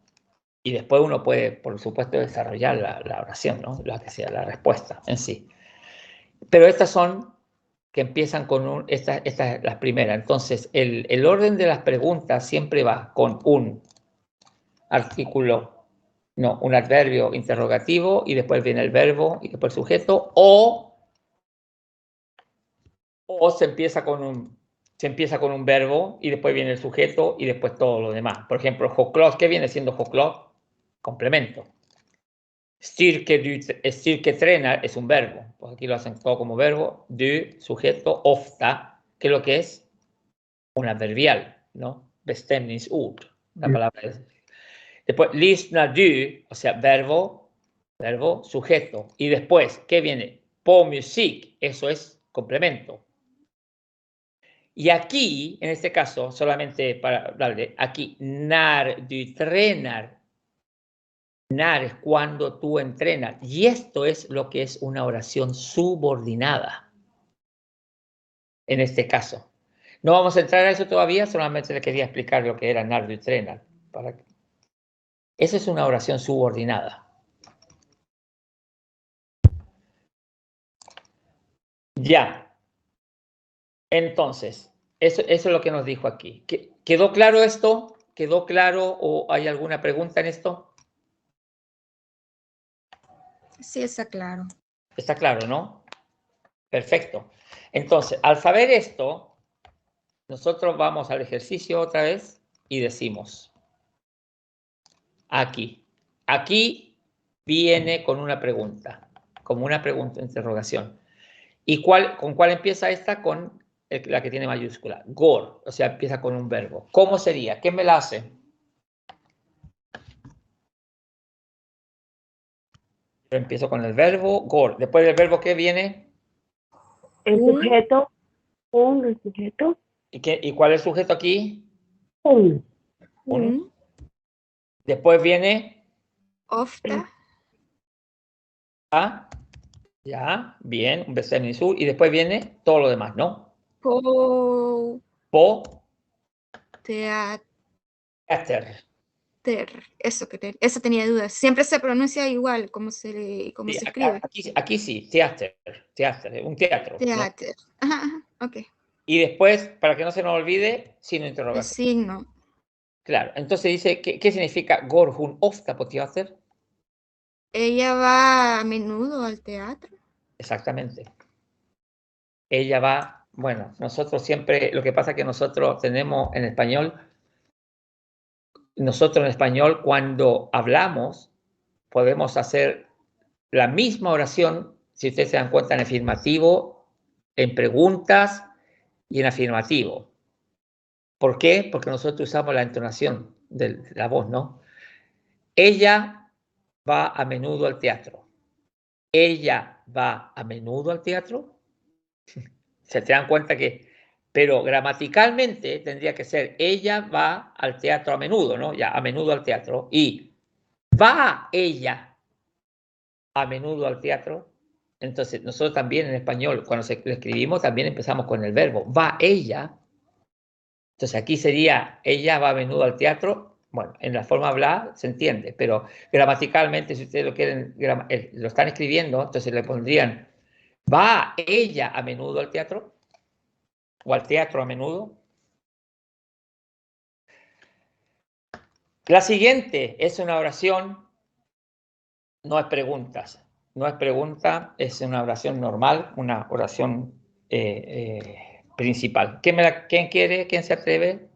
Y después uno puede, por supuesto, desarrollar la oración, ¿no? La que sea la respuesta en sí. Pero estas son que empiezan con esta es la primera. Entonces, el orden de las preguntas siempre va con un artículo, no, un adverbio interrogativo, y después viene el verbo y después el sujeto, o se empieza con un verbo y después viene el sujeto y después todo lo demás. Por ejemplo, chocolate, ¿qué viene siendo chocolate? Complemento. Styrke tränar es un verbo. Pues aquí lo hacen todo como verbo. Du, sujeto, ofta, que es lo que es un adverbial, ¿no? Bestämningsord. La palabra es. Después, lyssnar du, o sea, verbo, sujeto. Y después, ¿qué viene? På musik, eso es complemento. Y aquí, en este caso, solamente para darle, aquí, när du tränar. När es cuando tú entrenas. Y esto es lo que es una oración subordinada. En este caso. No vamos a entrar a eso todavía, solamente le quería explicar lo que era när du tränar. Esa es una oración subordinada. Ya. Entonces, eso es lo que nos dijo aquí. ¿Quedó claro esto? ¿Quedó claro o hay alguna pregunta en esto?
Sí, está claro.
Está claro, ¿no? Perfecto. Entonces, al saber esto, nosotros vamos al ejercicio otra vez y decimos, aquí viene con una pregunta, como una pregunta, interrogación. ¿Y con cuál empieza esta? Con la que tiene mayúscula, går, o sea, empieza con un verbo. ¿Cómo sería? ¿Qué me la hace? Yo empiezo con el verbo, går. Después del verbo, ¿qué viene?
El sujeto. El sujeto.
¿Y cuál es el sujeto aquí?
Un.
Un,
Después viene
ofta,
a, ya, bien, un besemnisur. Y después viene todo lo demás, ¿no?
po,
Po,
teater.
éter.
Eso tenía dudas. Siempre se pronuncia igual, como se
Sí,
escribe.
aquí sí, teater, un teatro, ¿no?
Teater. Ajá, ajá, ok.
Y después, para que no se nos olvide, signo de
El
interrogación.
signo.
Claro, entonces dice, ¿qué significa går hun ofta på teater?
Ella va a menudo al teatro.
Exactamente. Ella va, bueno, nosotros siempre, lo que pasa es que nosotros tenemos en español, cuando hablamos, podemos hacer la misma oración, si ustedes se dan cuenta, en afirmativo, en preguntas y en afirmativo. ¿Por qué? Porque nosotros usamos la entonación de la voz, ¿no? Ella va a menudo al teatro. Ella va a menudo al teatro. Se te dan cuenta que, pero gramaticalmente tendría que ser ella va al teatro a menudo, ¿no? Ya, a menudo al teatro. Y va ella a menudo al teatro. Entonces, nosotros también en español, cuando lo escribimos, también empezamos con el verbo. Va ella. Entonces, aquí sería ella va a menudo al teatro. Bueno, en la forma hablar se entiende, pero gramaticalmente, si ustedes lo quieren, lo están escribiendo, entonces le pondrían, ¿va ella a menudo al teatro? ¿O al teatro a menudo? La siguiente es una oración, no es preguntas. No es pregunta, es una oración normal, una oración principal. ¿Quién quiere? ¿Quién se atreve?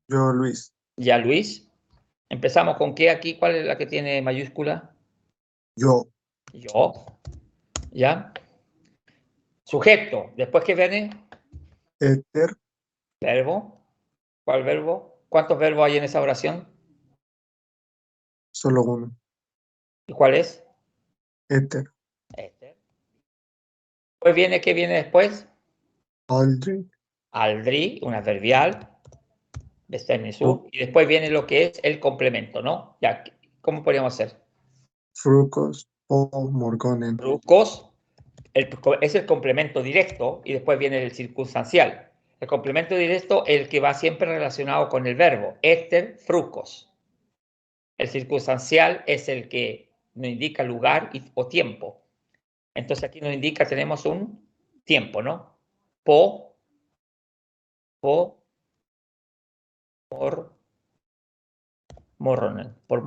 Yo, Luis.
Ya, Luis. Empezamos con qué aquí. ¿Cuál es la que tiene mayúscula?
Yo,
Yo. ¿Ya? Sujeto. Después que viene
éter,
verbo. ¿Cuál verbo? ¿Cuántos verbos hay en esa oración?
solo uno.
¿Y cuál es?
Éter,
Este. Después viene, ¿qué viene después?
aldrig,
Aldri, una adverbial.
o
Y después viene lo que es el complemento, ¿no? Ya, ¿cómo podríamos hacer?
frucos, o morgonen.
Frucos es el complemento directo y después viene el circunstancial. El complemento directo es el que va siempre relacionado con el verbo. Éter, frucos. El circunstancial es el que nos indica lugar o tiempo. Entonces aquí nos indica, tenemos un tiempo, ¿no? Po, morronen, por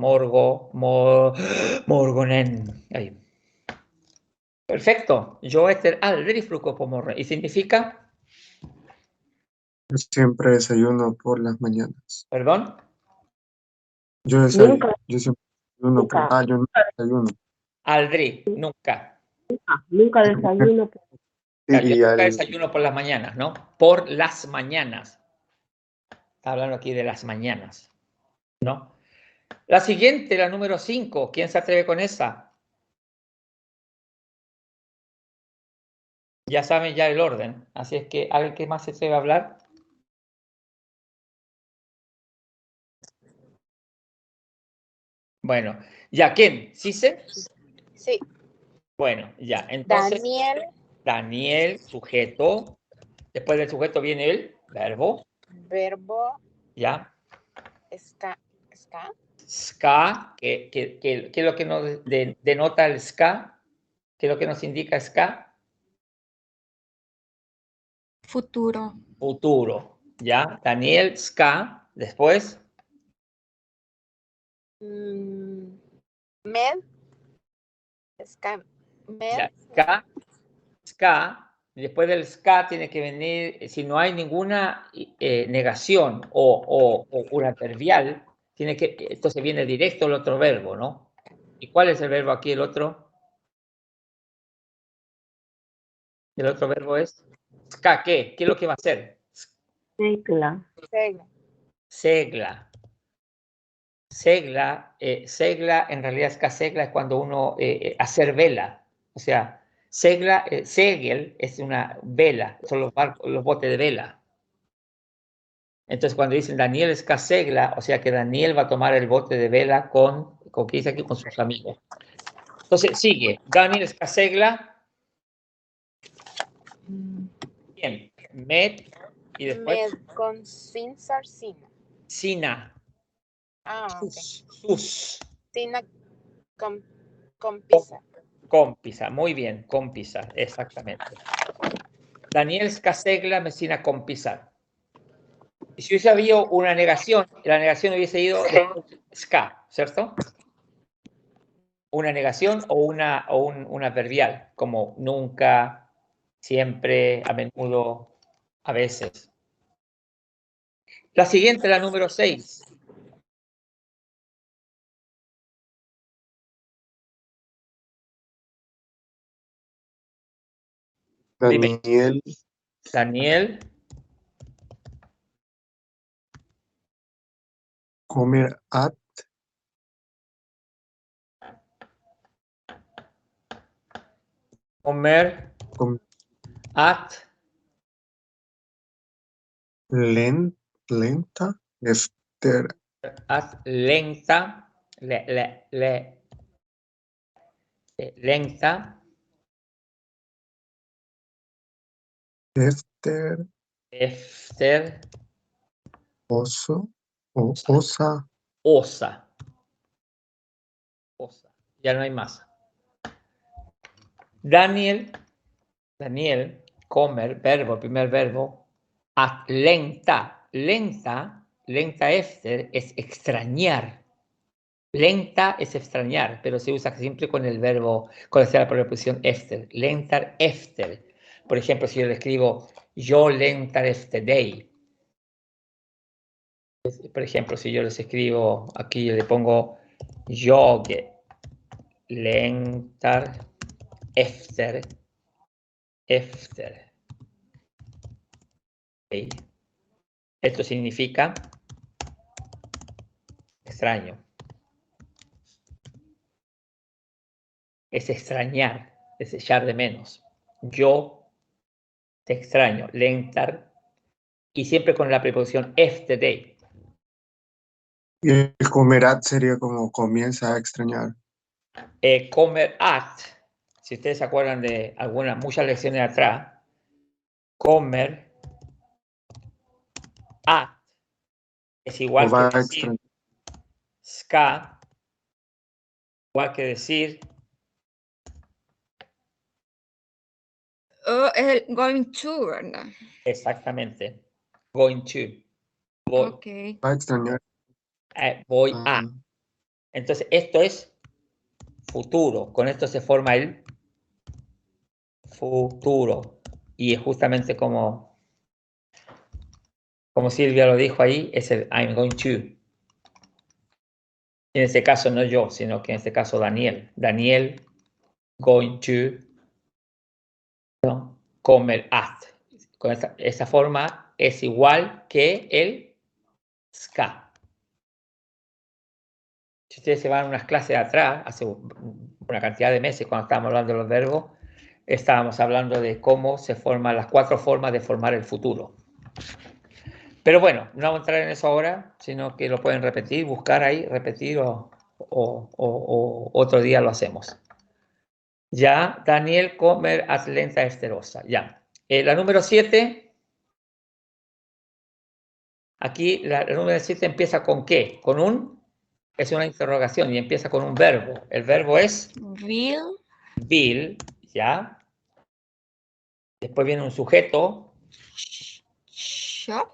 morgonen. Ahí. Perfecto. Yo äter aldrig frukost på morgonen. ¿Y significa?
Yo siempre desayuno por las mañanas.
¿Perdón?
Yo
Nunca,
siempre desayuno por,
nunca,
yo nunca desayuno.
Aldrig, nunca.
nunca desayuno.
Ya, yo
Diría
nunca
el,
desayuno por las mañanas, ¿no? Por las mañanas. Está hablando aquí de las mañanas, ¿no? La siguiente, la número 5. ¿Quién se atreve con esa? Ya saben ya el orden. Así es que, ¿alguien que más se atreve a hablar? Bueno, ya, ¿quién? ¿Sí sé?
Sí,
Bueno, ya. Entonces, Daniel, sujeto. Después del sujeto viene el verbo,
verbo,
¿ya?
ska,
Ska, ¿qué es lo que nos denota el ska? ¿Qué es lo que nos indica ska?
Futuro.
Futuro, ¿ya? Daniel, ska. Después,
med,
ya,
med,
ska. Después del ska tiene que venir, si no hay ninguna negación o un adverbial, entonces viene directo el otro verbo, ¿no? ¿Y cuál es el verbo aquí, el otro? El otro verbo es ska, ¿qué? ¿Qué es lo que va a hacer?
Tecla.
Segla. Segla, segla, en realidad segla es cuando uno hacer vela. O sea, segla, segel es una vela, son los botes de vela. Entonces, cuando dicen Daniel escasegla, o sea que Daniel va a tomar el bote de vela con ¿qué dice aquí? Con sus amigos. Entonces, sigue. Daniel escasegla. Bien. Med. Y después
Med con sin Sina.
Sina.
Ah, ok.
Sus.
Sina con pizza.
Con pizza. Muy bien, con pizza. Exactamente. Daniel escasegla, Messina con pizza. Y si hubiese habido una negación, la negación hubiese ido después ska, ¿cierto? Una negación o un adverbial, como nunca, siempre, a menudo, a veces. La siguiente, la número 6. Dime.
Daniel
Daniel,
comer at
comer,
com-
at,
lenta efter
lenta, lenta,
efter
efter,
oso o osa
osa. Osa. Ya no hay más. Daniel, comer, verbo, primer verbo, at lenta, lenta efter es extrañar. Lenta es extrañar, pero se usa siempre con el verbo, con la preposición efter. Lentar efter. Por ejemplo, si yo le escribo yo lentar efter day. Por ejemplo, si yo les escribo aquí, yo le pongo jag lentar efter. Okay. Esto significa extraño. Es extrañar, es echar de menos. Yo te extraño, lentar, y siempre con la preposición yesterday.
y el comer at sería como comienza a extrañar.
Comer at, si ustedes se acuerdan de muchas lecciones atrás, comer at es
O
igual
va
que
a
decir
extrañar.
ska, igual que decir
Oh, es el going to, ¿verdad?
exactamente going to. Voy,
Ok.
Va a extrañar.
voy a.
Ah,
Entonces, esto es futuro. Con esto se forma el futuro. Y es justamente como Silvia lo dijo ahí, es el I'm going to. En este caso no yo, sino que en este caso Daniel. Daniel going to, ¿no? Comer at. Con esta forma es igual que el ska. Si ustedes se van a unas clases de atrás, hace una cantidad de meses, cuando estábamos hablando de los verbos, estábamos hablando de cómo se forman las 4 formas de formar el futuro. Pero bueno, no vamos a entrar en eso ahora, sino que lo pueden repetir, buscar ahí, repetir o otro día lo hacemos. Ya, Daniel comer atlenta esterosa. Ya. La número 7. Aquí la número 7 empieza con ¿qué? Con es una interrogación y empieza con un verbo. El verbo es will, ¿ya? Después viene un sujeto.
Shop.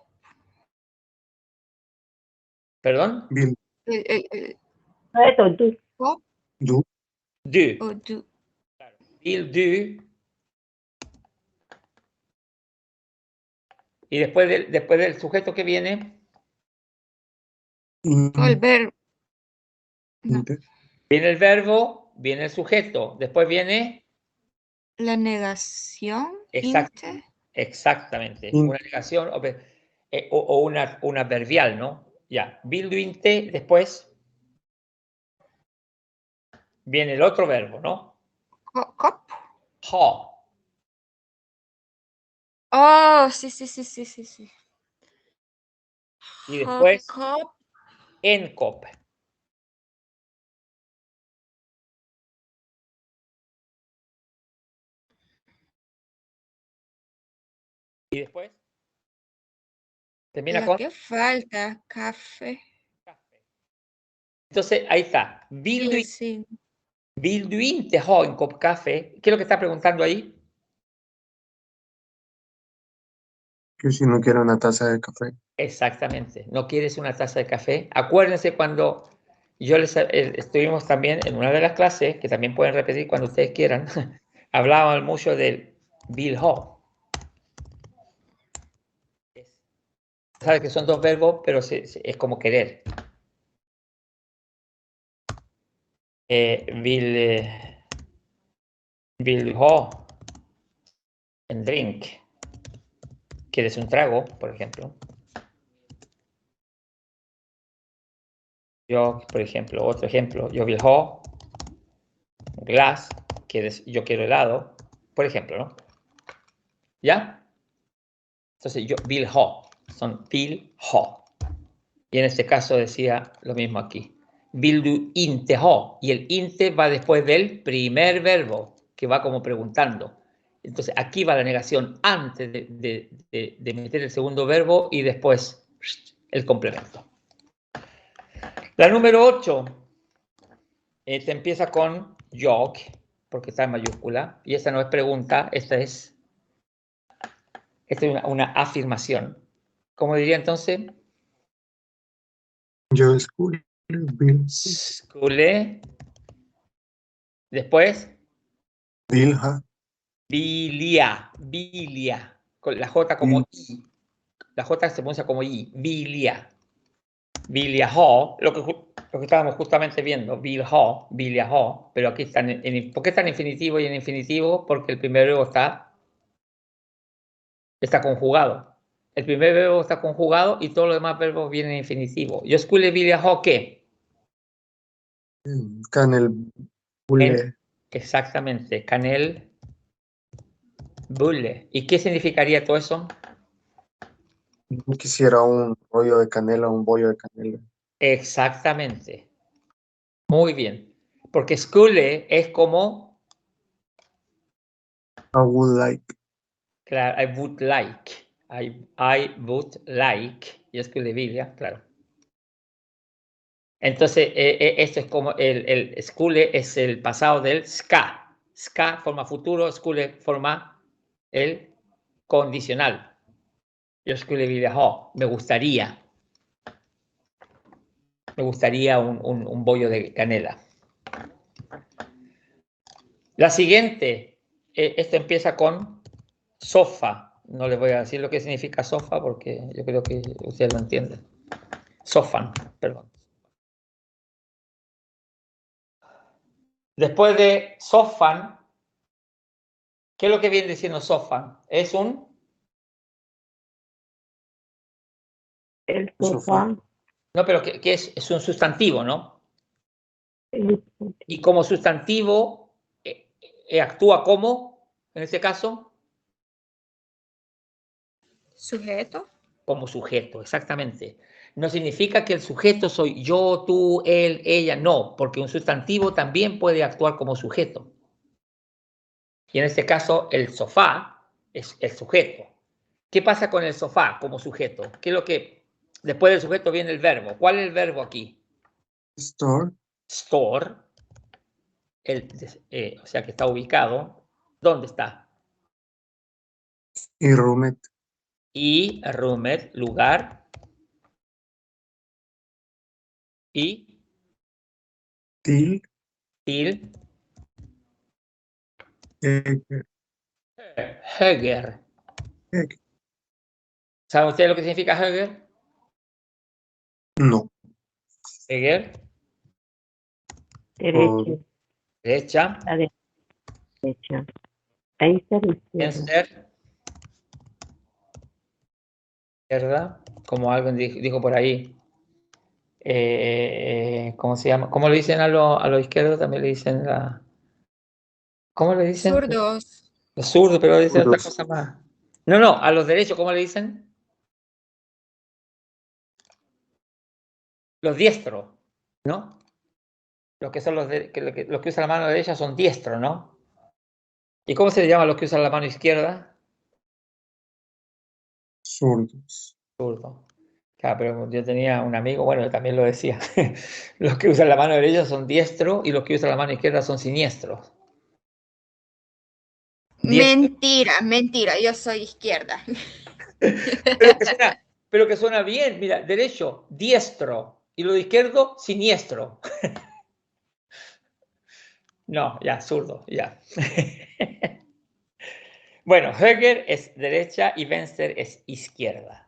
¿Perdón?
Bill,
Eso, tú.
Shop
do,
Do.
o do.
Will do. Y después del sujeto que viene,
O el verbo. No.
inte,
viene el verbo, viene el sujeto. Después viene
La negación.
exactamente.
in,
Una negación o una adverbial, ¿no? Ya. Will do inte, después viene el otro verbo, ¿no?
Cop.
Ha.
Oh, sí.
Y después,
Hop,
en cop. Y después, termina
la
con
que falta, café.
café. Entonces, ahí está.
Sí.
Vill du inte ha en cop café? ¿Qué es lo que está preguntando ahí?
Que si no quiero una taza de café.
Exactamente. ¿No quieres una taza de café? Acuérdense cuando estuvimos también en una de las clases, que también pueden repetir cuando ustedes quieran, hablábamos mucho del vill ha. Sabes que son dos verbos, pero es como querer. Vill ha en drink. ¿Quieres un trago, por ejemplo? Yo, por ejemplo, otro ejemplo, yo vill ha glass, yo quiero helado, por ejemplo, ¿no? ¿Ya? Entonces yo vill ha, son vill ha. Y en este caso decía lo mismo aquí. Vill du inte ha. Y el inte va después del primer verbo, que va como preguntando. Entonces aquí va la negación antes de meter el segundo verbo y después el complemento. La número 8 empieza con jag, porque está en mayúscula. Y esta no es pregunta, esta es una afirmación. ¿Cómo diría entonces?
Yo skulle
Skulle. Después,
vilja,
bilia. Con la J como I. La J se pronuncia como I. Bilia. Bilia ho, lo que estábamos justamente viendo. Bil ho, bilia ho. Pero aquí están ¿por qué está en infinitivo y en infinitivo? Porque el primer verbo está conjugado. El primer verbo está conjugado y todos los demás verbos vienen en infinitivo. Yo skulle bilia ho, ¿qué?
canel bulle,
Exactamente, canel bulle. ¿Y qué significaría todo eso?
quisiera un rollo de canela, un bollo de canela.
Exactamente. Muy bien. Porque skulle es como,
I would like.
claro, I would like. I would like. Y skulle vilja, claro. Entonces, esto es como el skulle es el pasado del ska. Ska forma futuro, skulle forma el condicional. Yo skulle vilja ha. Me gustaría un bollo de canela. La siguiente, esto empieza con sofá. No les voy a decir lo que significa sofá porque yo creo que ustedes lo entienden. Sofán, perdón. Después de sofán, ¿qué es lo que viene diciendo sofán? Es un...
El
Sofá.
sofá.
No, pero ¿qué es? Es un sustantivo, ¿no?
El-
Y como sustantivo actúa como, en este caso,
Sujeto.
como sujeto, exactamente. No significa que el sujeto soy yo, tú, él, ella, no, porque un sustantivo también puede actuar como sujeto. Y en este caso, el sofá es el sujeto. ¿Qué pasa con el sofá como sujeto? ¿Qué es lo que después del sujeto viene el verbo? ¿Cuál es el verbo aquí?
Store,
Store, o sea que está ubicado. ¿Dónde está?
y roommate,
Y roommate, lugar. Y
til,
til,
egg,
höger.
egg.
¿Saben ustedes lo que significa höger?
No,
Höger,
Derecho.
derecha.
La derecha. Ahí está la izquierda.
Venstre, izquierda, como alguien dijo por ahí. ¿Cómo se llama? ¿Cómo le dicen a lo izquierdo? También le dicen ¿cómo le dicen?
Zurdos.
Los zurdos, pero dicen otra
zurdos,
cosa más. No, a los derechos, ¿cómo le dicen? Los diestros, ¿no? Los que son los que usan la mano derecha son diestros, ¿no? ¿Y cómo se le llama a los que usan la mano izquierda?
Zurdos.
Zurdo. Claro, pero yo tenía un amigo, bueno, también lo decía. Los que usan la mano derecha son diestros y los que usan la mano izquierda son siniestros.
Mentira, mentira, yo soy izquierda.
Pero que suena bien, mira, derecho, diestro, y lo de izquierdo, siniestro. No, ya, zurdo, ya. Bueno, Höger es derecha y Vänster es izquierda.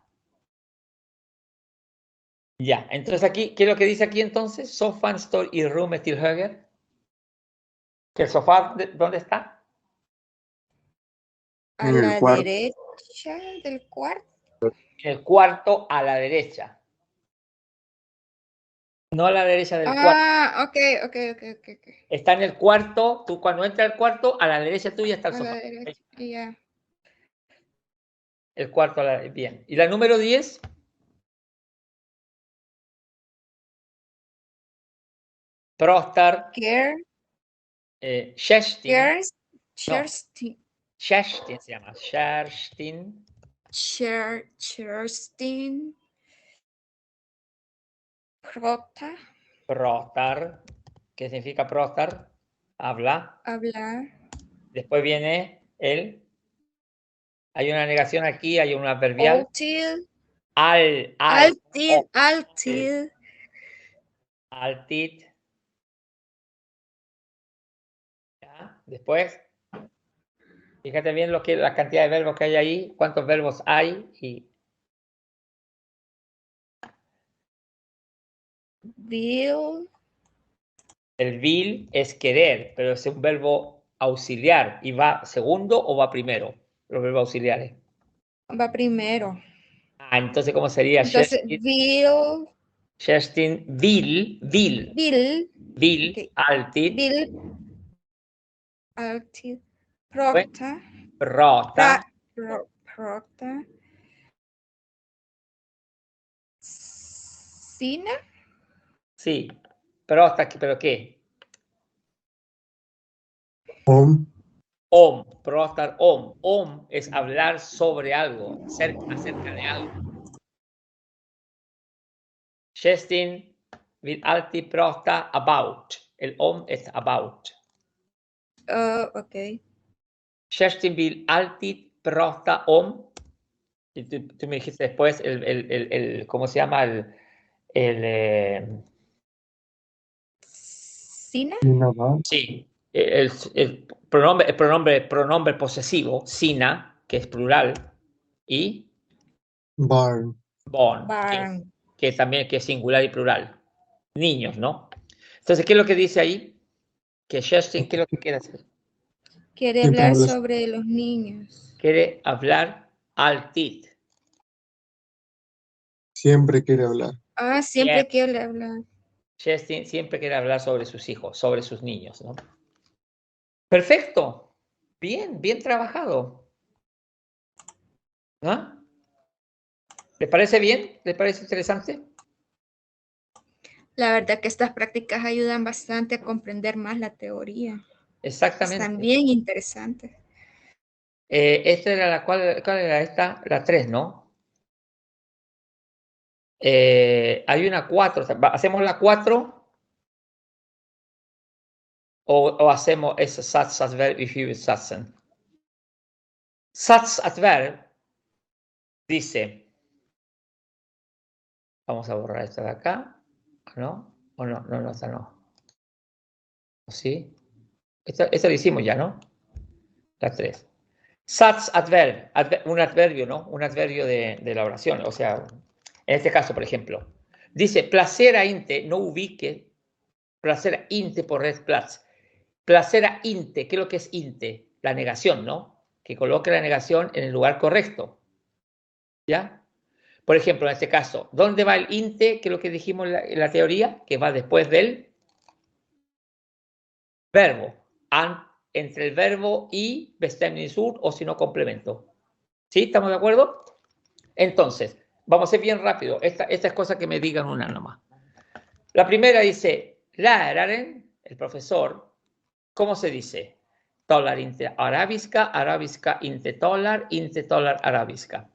Ya, entonces aquí, ¿qué es lo que dice aquí entonces? Soffan står i rummet till höger. ¿Que el sofá dónde está?
A
En el
la
cuarto.
derecha del cuarto.
En el cuarto a la derecha. No a la derecha del cuarto.
Ah, ok.
Está en el cuarto, tú cuando entras al cuarto, a la derecha tuya está el
A la
sofá.
derecha, ya.
El cuarto a la derecha, bien. ¿Y la número 10? Prostar, Kerstin. Kerstin se llama.
Kerstin.
Prostar. ¿Qué significa prostar? Habla.
Hablar.
Después viene el. Hay una negación aquí, hay un adverbial. Altid. ¿Ya? Después, fíjate bien la cantidad de verbos que hay ahí, cuántos verbos hay. Y el will es querer, pero es un verbo auxiliar. ¿Y va segundo o va primero? Los verbos auxiliares.
Va primero.
Ah, entonces, ¿cómo sería?
Entonces,
Kerstin will,
okay.
altid.
Altid.
Prota.
Prota. Sina.
Sí, prota, ¿pero qué? Prostar om es hablar sobre algo, acerca de algo. Kerstin will alltid prata about. El om es about.
Ok.
Kerstin will alltid prata om. Y tú me dijiste después ¿cómo se llama?
Sina.
Sí, el pronombre posesivo, sina, que es plural, y
Barn.
born, que también que es singular y plural. Niños, ¿no? Entonces, ¿qué es lo que dice ahí? Que Kerstin, ¿qué es lo que quiere hacer?
Quiere
Siempre
hablar
hablas.
sobre los niños.
Quiere hablar alltid.
Siempre quiere hablar.
Siempre quiere hablar.
Kerstin siempre quiere hablar sobre sus hijos, sobre sus niños, ¿no? Perfecto. Bien, bien trabajado. ¿Ah? ¿Les parece bien? ¿Les parece interesante?
La verdad que estas prácticas ayudan bastante a comprender más la teoría.
Exactamente.
Están bien interesantes.
Esta era ¿cuál era esta? La 3, ¿no? Hay una 4. ¿Hacemos la 4? ¿O hacemos ese Satzadverb y Huvudsatzen? Satzadverb dice, vamos a borrar esta de acá, ¿no? ¿O no? No, esta no. ¿Sí? Esta lo hicimos ya, ¿no? La 3. Satzadverb, un adverbio, ¿no? Un adverbio de la oración. O sea, en este caso, por ejemplo, dice, placera inte, no ubique, placera inte por red plats. Placera inte, ¿qué es lo que es inte? La negación, ¿no? Que coloque la negación en el lugar correcto. ¿Ya? Por ejemplo, en este caso, ¿dónde va el inte? ¿Qué es lo que dijimos en la teoría? Que va después del verbo. Entre el verbo y Bestämningsord o si no complemento. ¿Sí? ¿Estamos de acuerdo? Entonces, vamos a ser bien rápido. Esta es cosa que me digan una nomás. La primera dice, läraren, el profesor, ¿cómo se dice? Talar inte arabiska, arabiska inte talar arabiska.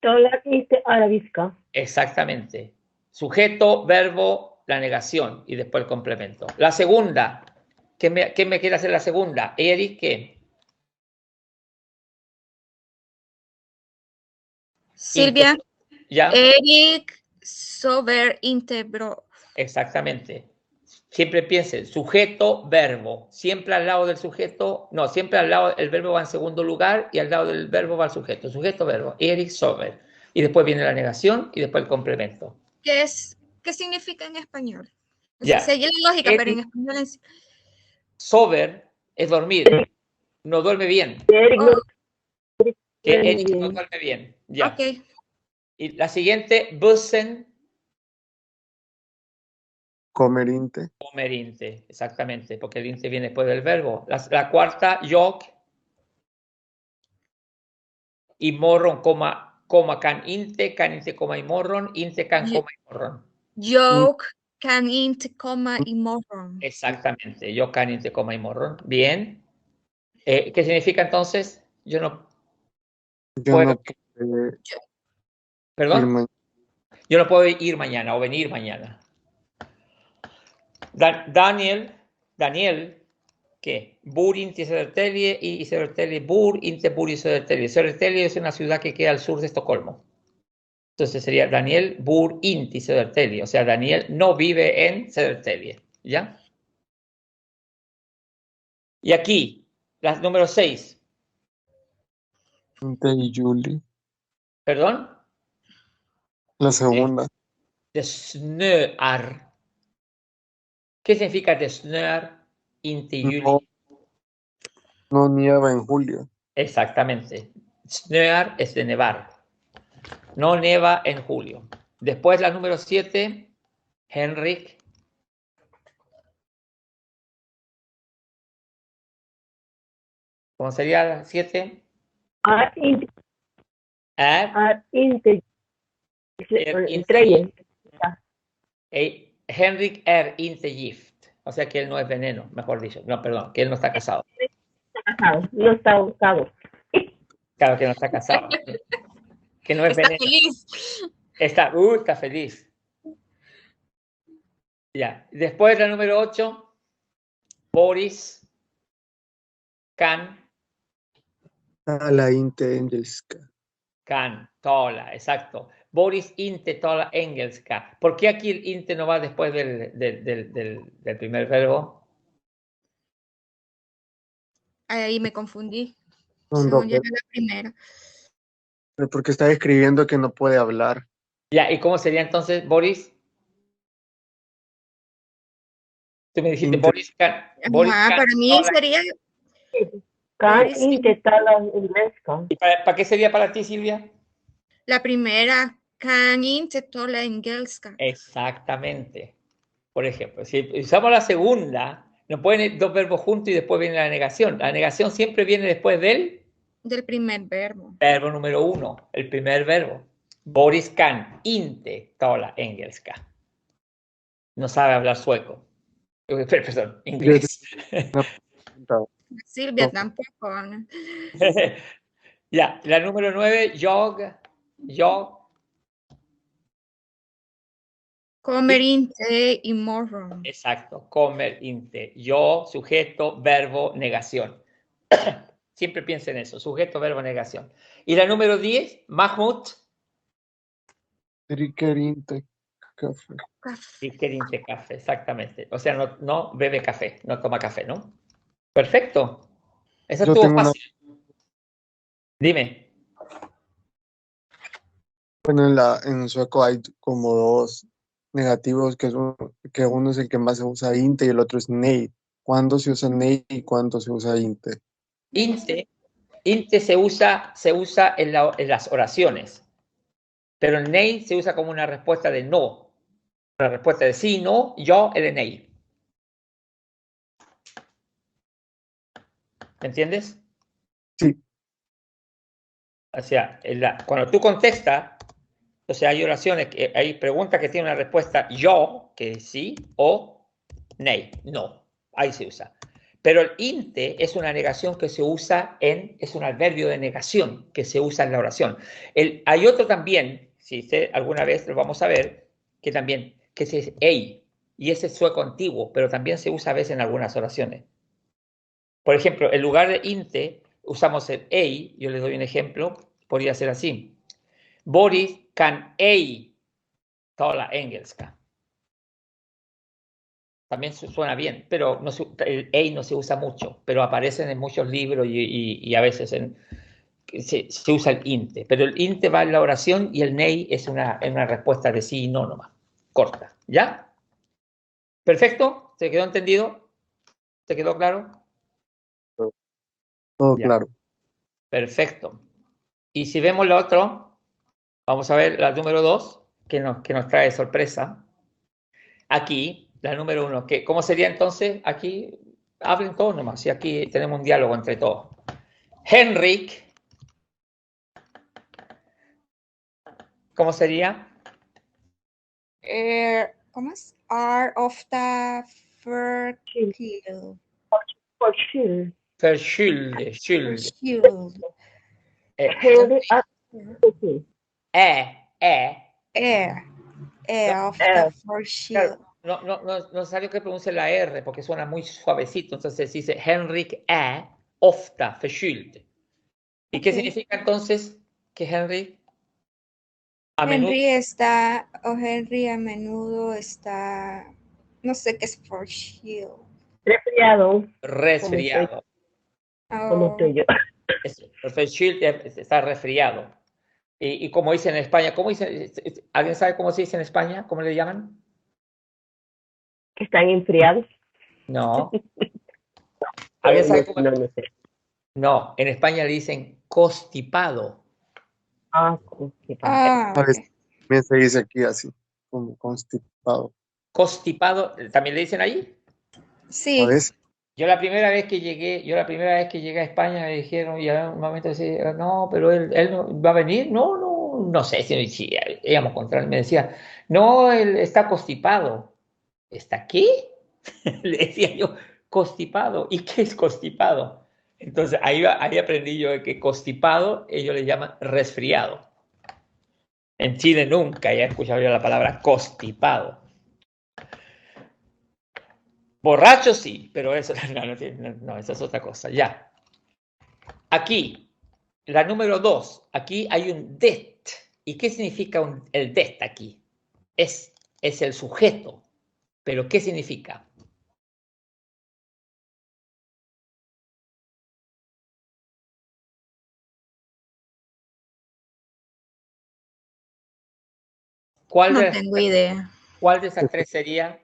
Talar inte arabiska.
Exactamente. Sujeto, verbo, la negación y después el complemento. La segunda, ¿qué me quiere hacer la segunda? Eric, ¿qué?
Silvia,
¿Ya?
Eric sover inte bra.
Exactamente. Siempre piensen, sujeto, verbo. Siempre al lado del sujeto, no, siempre al lado, el verbo va en segundo lugar y al lado del verbo va el sujeto. Sujeto, verbo. Eric sover. Y después viene la negación y después el complemento.
¿Qué significa en español? O
Ya.
sea, sigue la lógica, pero en español es...
Sober es dormir. No duerme bien.
Eric no
Oh,
Que
duerme
Eric no
bien.
duerme bien. Ya.
ok.
Y la siguiente, bussen,
Comer inte.
comer inte. Exactamente, porque el inte viene después del verbo. La cuarta, jag. Y morron, coma can inte coma y morron, inte can
Yo-
coma y morron.
Jag kan inte komma imorgon.
Exactamente, yo can inte coma y morron. Bien. ¿Qué significa entonces? Yo no
Yo
puedo,
no puedo ir
perdón,
mañana.
yo no puedo ir mañana o venir mañana. Daniel, ¿qué? Bor inte i Södertälje y Södertälje bor inte bor i Södertälje. Södertälje es una ciudad que queda al sur de Estocolmo. Entonces sería Daniel bor inte i Södertälje. O sea, Daniel no vive en Södertälje. ¿Ya? Y aquí, la número 6.
Inte y Julie.
¿Perdón?
La segunda.
Det snöar. ¿Qué significa det snöar? Inte juli.
No, no nieva en julio.
Exactamente. Snöar es de nevar. No neva en julio. Después la número 7, Henrik. ¿Cómo sería la 7?
Inte trejen.
Henrik är inte gift. O sea que él no es veneno, mejor dicho. No, perdón, que él no está casado.
Está casado, no está casado.
Claro que no está casado. Que no es
Está
veneno.
feliz.
Está feliz. Ya. Después la número 8, Boris kan
Tala inte engelska.
tala, exacto. Boris inte tala engelska. ¿Por qué aquí el inte no va después del primer verbo?
Ahí me confundí.
Son
Según
dos
yo era la primera.
porque está escribiendo que no puede hablar.
Ya, ¿y cómo sería entonces, Boris? Tú me dijiste
Inte.
Boris Boris
Ajá, para mí
tala.
sería...
Kan
Boris,
inte tala engelska.
¿Y para qué sería para ti, Silvia?
la primera, kan inte tala engelska.
Exactamente. Por ejemplo, si usamos la segunda, no pueden ir dos verbos juntos y después viene la negación. La negación siempre viene después del
Del primer verbo.
verbo número 1, el primer verbo. Boris kan inte tala engelska. No sabe hablar sueco. Perdón, inglés.
Silvia
No.
tampoco. ¿no?
Ya, la número 9, jag.
Comer inte imorgon.
Exacto, comer inte. Yo, sujeto, verbo, negación. Siempre piensa en eso, sujeto, verbo, negación. Y la número 10, Mahmoud.
Dricker inte kaffe.
Café.
Dricker inte café, exactamente. O sea, no bebe café, no toma café, ¿no? Perfecto. Esa
Yo
estuvo
tengo
fácil. Dime.
Bueno, en sueco hay como dos negativos, que uno es el que más se usa inte y el otro es nej. ¿Cuándo se usa nej y cuándo se usa inte?
Inte se usa en las oraciones, pero el nei se usa como una respuesta de no. La respuesta de sí, no, yo, el de nei. ¿Entiendes?
Sí.
O sea, cuando tú contestas, Entonces hay oraciones, hay preguntas que tienen una respuesta yo, que es sí, o nei, no. Ahí se usa. Pero el inte es una negación que se usa es un adverbio de negación que se usa en la oración. Hay otro también, si usted alguna vez lo vamos a ver, que también, que es ei, y ese es sueco antiguo, pero también se usa a veces en algunas oraciones. Por ejemplo, en lugar de inte, usamos el ei, yo les doy un ejemplo, podría ser así. Boris kan ei tala engelska. También suena bien, pero no el ei no se usa mucho, pero aparecen en muchos libros y a veces se usa el inte. Pero el inte va en la oración y el nei es una respuesta de sí y no nomás, corta. ¿Ya? ¿Perfecto? ¿Se quedó entendido? ¿Se quedó claro?
Todo
Ya.
claro.
Perfecto. Y si vemos la otra, vamos a ver la número 2, que nos trae sorpresa. Aquí, la número 1, ¿cómo sería entonces? Aquí, hablen todos nomás, y aquí tenemos un diálogo entre todos. Henrik, ¿cómo sería?
¿Cómo es? Are of the Verkill.
For sure.
Verschulde, schulde.
Shield.
Henry, sí. Of
Of the Verkill.
Claro, no es necesario que pronuncie la R porque suena muy suavecito, entonces se dice Henrik ofta verschulde. ¿Y qué
Ok.
significa entonces que Henry a menudo
Henry a menudo está, no sé qué es Verkill.
Resfriado,
resfriado?
como estoy yo.
Verschulde está resfriado. Y como dicen en España, ¿cómo dicen? ¿Alguien sabe cómo se dice en España? ¿Cómo le llaman?
Que están enfriados.
No. ¿Alguien sabe cómo?
No sé.
No, en España le dicen constipado.
Constipado.
Ah,
A veces
ok.
también se dice aquí así, como constipado.
Constipado, ¿también le dicen ahí?
A
Sí.
veces,
Yo la primera vez que llegué a España me dijeron, y a un momento decía, no, pero él no, va a venir, no sé si íbamos a encontrar, me decía, no, él está constipado. ¿Está qué? Le decía yo, constipado. ¿Y qué es constipado? Entonces ahí aprendí yo que constipado ellos le llaman resfriado. En Chile nunca he escuchado yo la palabra constipado. Borracho sí, pero eso no, eso es otra cosa. Ya. Aquí, la número 2, aquí hay un det. ¿Y qué significa el det aquí? Es el sujeto. ¿Pero qué significa?
No tengo idea.
¿Cuál de esas tres sería?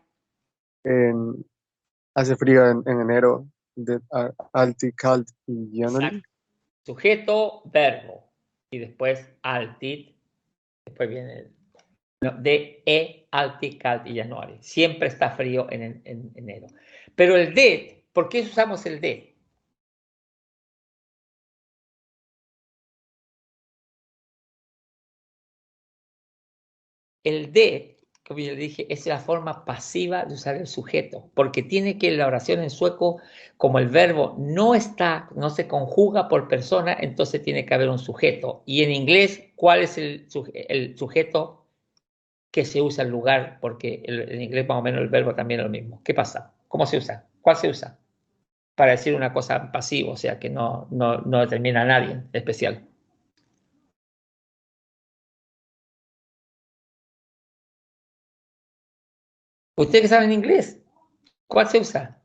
hace frío en enero, de alti, kalt y januari.
Sujeto, verbo. Y después altid. Después viene de altid, kalt y januari. Siempre está frío en enero. Pero el det, ¿por qué usamos el det? El de, como yo le dije, es la forma pasiva de usar el sujeto, porque tiene que la oración en sueco, como el verbo no se conjuga por persona, entonces tiene que haber un sujeto. Y en inglés, ¿cuál es el sujeto que se usa en lugar? Porque en inglés más o menos el verbo también es lo mismo. ¿Qué pasa? ¿Cómo se usa? ¿Cuál se usa? Para decir una cosa pasiva, o sea, que no determina a nadie especial. ¿Ustedes que saben inglés? ¿Cuál se usa?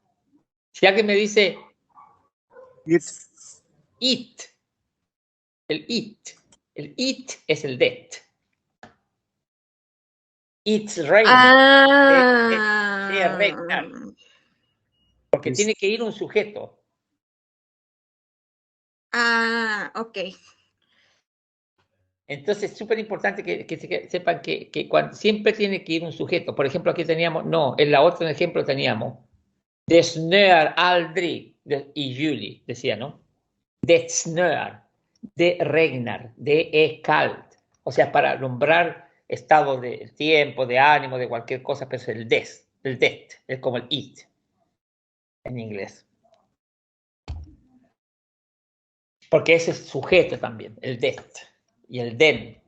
Si alguien me dice it, el it es el det. It's raining. De regnar. Porque tiene que ir un sujeto.
Ok.
Entonces es súper importante que sepan que siempre tiene que ir un sujeto. Por ejemplo, aquí teníamos, en la otra ejemplo teníamos Det snöar aldrig i juli, decía, ¿no? Det snöar, det regnar, det är kallt. O sea, para nombrar estado de tiempo, de ánimo, de cualquier cosa, pero es el det, es como el it en inglés. Porque ese es sujeto también, el det y el den,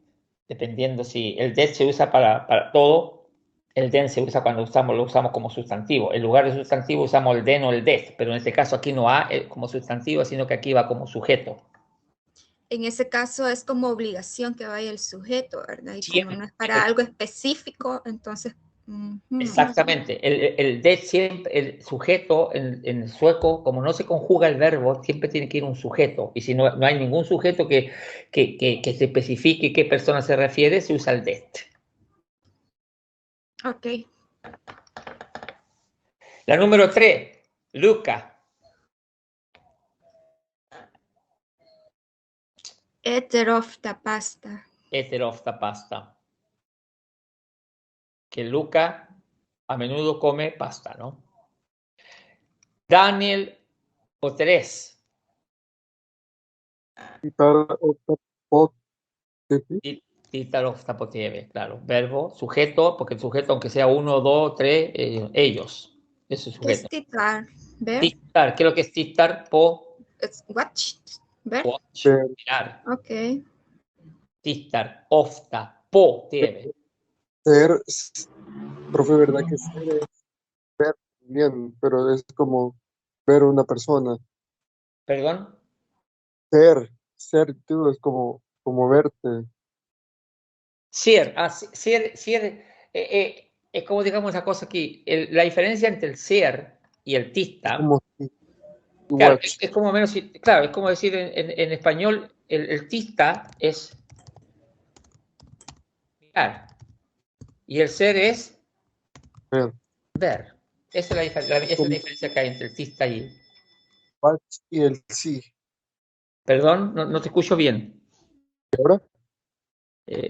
dependiendo si el det se usa para todo, el den se usa cuando lo usamos como sustantivo. En lugar de sustantivo usamos el den o el det, pero en este caso aquí no va como sustantivo, sino que aquí va como sujeto.
En ese caso es como obligación que vaya el sujeto, ¿verdad? Y como
Siempre.
no es para algo específico, entonces...
Exactamente, el det siempre, el sujeto en sueco, como no se conjuga el verbo, siempre tiene que ir un sujeto. Y si no hay ningún sujeto que se especifique qué persona se refiere, se usa el det.
Ok.
La número 3, Luca.
Äter ofta pasta.
Äter ofta pasta. Que Luca a menudo come pasta, ¿no? Daniel o 3. Titar ofta poteve, claro. Verbo, sujeto, porque el sujeto, aunque sea 1, 2, 3, ellos. Eso es
¿Qué es
sujeto.
titar? ¿Ver?
Titar, ¿qué es lo que es titar?
Es watch. ¿Ver?
Watch, mirar.
Ok.
Titar, ofta, poteve.
Ser, profe, ¿verdad que ser es ver bien? Pero es como ver una persona.
¿Perdón?
Ser tú es como verte.
Ser, es como digamos la cosa aquí, la diferencia entre el ser y el
Es
tista,
como
claro,
watch.
es como menos, claro, es como decir en español, el tista es mirar y el ser es
Ver.
ver. Esa es esa es la
Como
diferencia que hay entre el tista y...
watch y el sí.
Perdón, no te escucho bien.
¿Y ahora?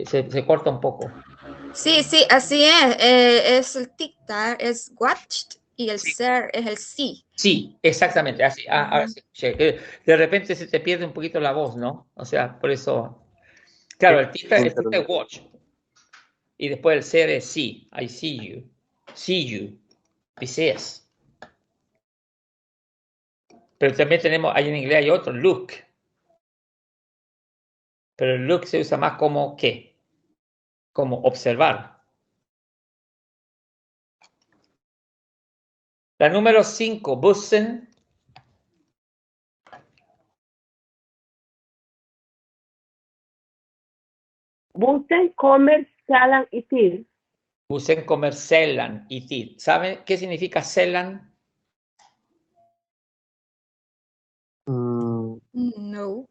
Se corta un poco.
Sí, sí, así es. Es el titar, es watched y el
Sí.
ser es el sí.
Sí, exactamente, así. Ahora sí, de repente se te pierde un poquito la voz, ¿no? O sea, por eso... Claro, el tista es watch. Y después el ser es see. I see you. See you. Dices. Pero también tenemos, hay en inglés hay otro, look. Pero el look se usa más como ¿qué? Como observar. La número 5, bussen.
Bussen, comer, salan y tir.
Bussen comer sällan y tid. ¿Saben qué significa sällan?
No.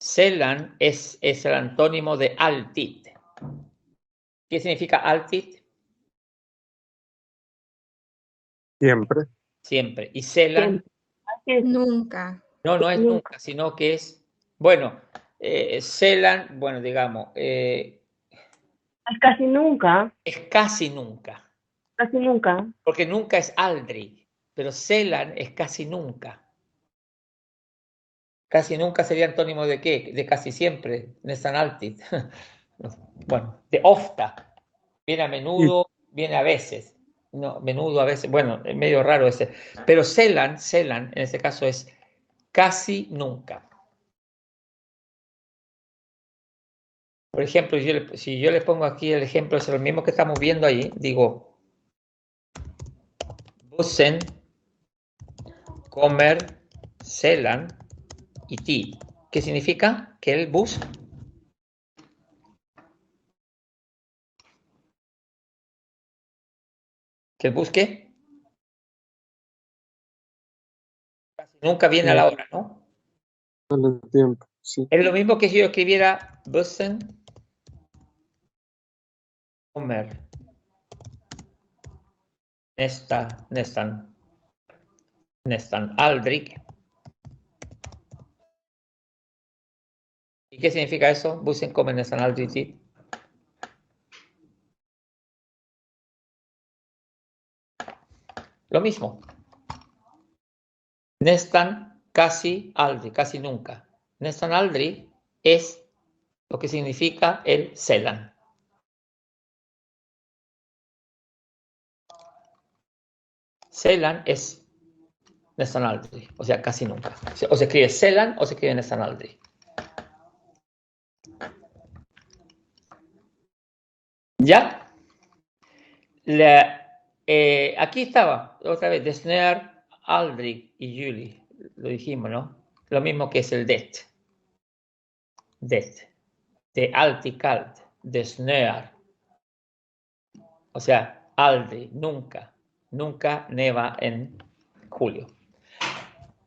Sällan es el antónimo de alltid. ¿Qué significa alltid?
Siempre.
Siempre. Y sällan,
Siempre. Así es,
Nunca.
no es
nunca.
nunca, sino que es, bueno, sällan, bueno, digamos,
Es casi nunca.
es casi nunca.
Casi nunca.
Porque nunca es aldrig, pero sällan es casi nunca. Casi nunca sería antónimo de qué? De casi siempre, nästan alltid. Bueno, de ofta. Viene a
Y
menudo, viene a veces. No, menudo a veces, bueno, es medio raro ese. Pero sällan, en este caso es casi nunca. Por ejemplo, si yo le pongo aquí el ejemplo, es el mismo que estamos viendo ahí, digo, bussen, comer, sällan y tid. ¿Qué significa? Que el bus ¿que el bus qué? Casi nunca viene a la hora, ¿no?
al tiempo, sí.
Es lo mismo que si yo escribiera bussen, comer, nästan aldrig. ¿Y qué significa eso? Bussen, comer, nästan aldrig tid. Lo mismo. Nästan, casi, aldrig, casi nunca. Nästan aldrig es lo que significa el sällan. Sällan es nästan aldrig, o sea, casi nunca. O se escribe sällan o se escribe nästan aldrig. ¿Ya? Aquí estaba, otra vez, det snöar aldrig i juli. Lo dijimos, ¿no? Lo mismo que es el det. Det. Det är alltid kallt. Det snöar. O sea, aldrig, nunca. Nunca neva en julio.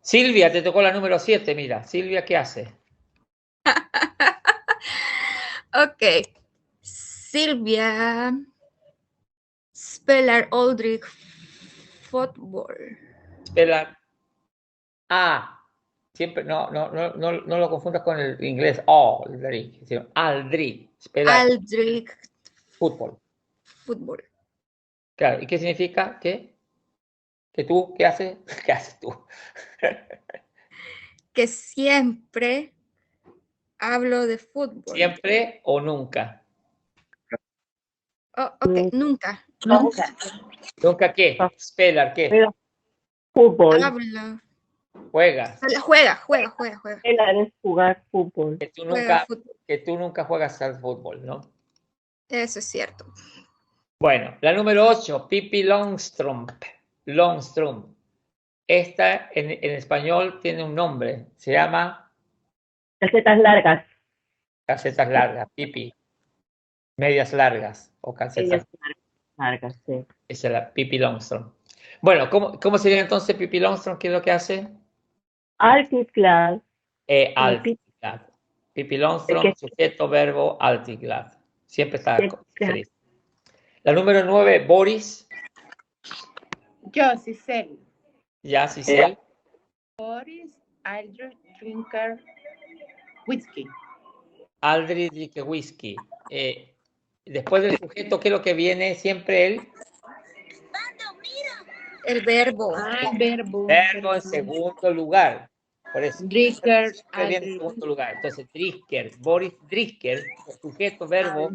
Silvia, te tocó la número 7, mira. Silvia, ¿qué hace?
Ok. Silvia spelar aldrig fotboll.
Spelar. Siempre, no lo confundas con el inglés aldrig, sino aldrig. Spelar
Aldrig
fútbol.
fútbol.
Claro, ¿y qué significa? ¿Que tú, ¿qué haces? ¿Qué haces tú?
Que siempre hablo de fútbol.
¿Siempre o nunca?
Oh, ok, nunca.
Nunca.
¿Nunca qué? Spelar, ¿qué?
Pero fútbol.
Habla.
Juegas.
Juega.
Spelar es jugar fútbol.
Juega fútbol.
Que tú nunca juegas al fútbol, ¿no?
Eso es cierto.
Bueno, la número 8, Pippi Longstrump. Longstrump. Esta en español tiene un nombre. Se llama
Calcetas largas.
calcetas largas, Pippi. Medias largas o calcetas.
Largas, sí.
Esa es la Pippi Longstrump. Bueno, ¿cómo sería entonces Pippi Longstrump? ¿Qué es lo que hace?
Alltid glad.
Alltid glad. Pippi Longstrump, sujeto, verbo, alltid glad. Siempre está feliz. La número 9, Boris.
Yo, Cisel.
Ya, Cisel.
Boris Aldrich drinker whisky.
Aldrich dice whisky. Después del sujeto, ¿qué es lo que viene? Siempre
El verbo.
El verbo.
verbo en segundo lugar. Por eso.
Drinker
Siempre viene en segundo lugar. Entonces, Dricker, Boris Dricker, sujeto, verbo,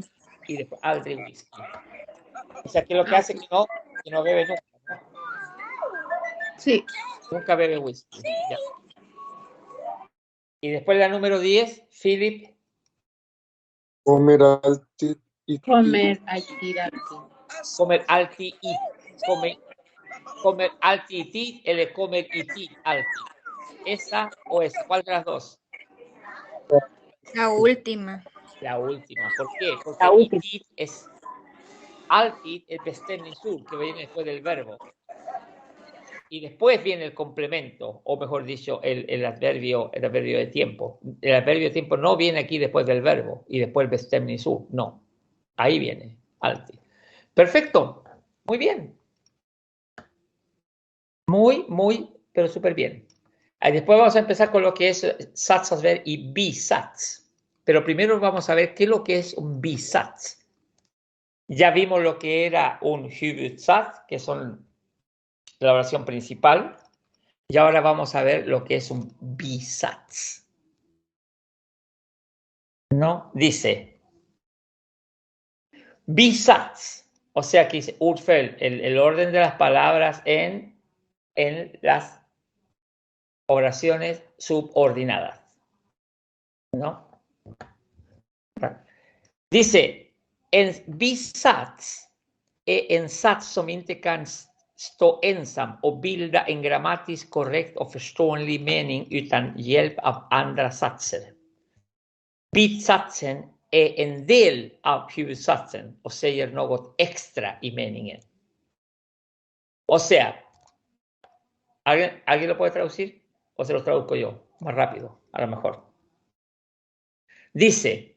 y después Aldrich whisky. O sea, que lo que hace que no bebe nunca. ¿No?
Sí.
Nunca bebe whisky. Ya. Y después la número 10, Philip.
Comer alltid y
Comer alltid.
Comer alti y. Comer alti y ti, el comer y ti alti. ¿Esa o esa? ¿Cuál de las dos?
La última.
La última. ¿Por qué? Porque
La última.
itit es altit, es bestämning sur, que viene después del verbo. Y después viene el complemento, o mejor dicho, el adverbio de tiempo. El adverbio de tiempo no viene aquí después del verbo y después el bestämning sur. No. Ahí viene altit. Perfecto. Muy bien. Muy, pero súper bien. Después vamos a empezar con lo que es satsasverb y bisats. Pero primero vamos a ver qué es lo que es un bisats. Ya vimos lo que era un huvudsats, que son la oración principal. Y ahora vamos a ver lo que es un bisats. ¿No? Dice bisats. O sea que dice ordföljd, el orden de las palabras en las oraciones subordinadas. ¿No? Dice, en bisats är en sats som inte kan stå ensam och bilda en grammatiskt korrekt och förståelig mening utan hjälp av andra satser. Bisatsen är en del av huvudsatsen och säger något extra i meningen. O sea, ¿alguien lo puede traducir? ¿O se lo traduzco yo? Más rápido, a lo mejor. Dice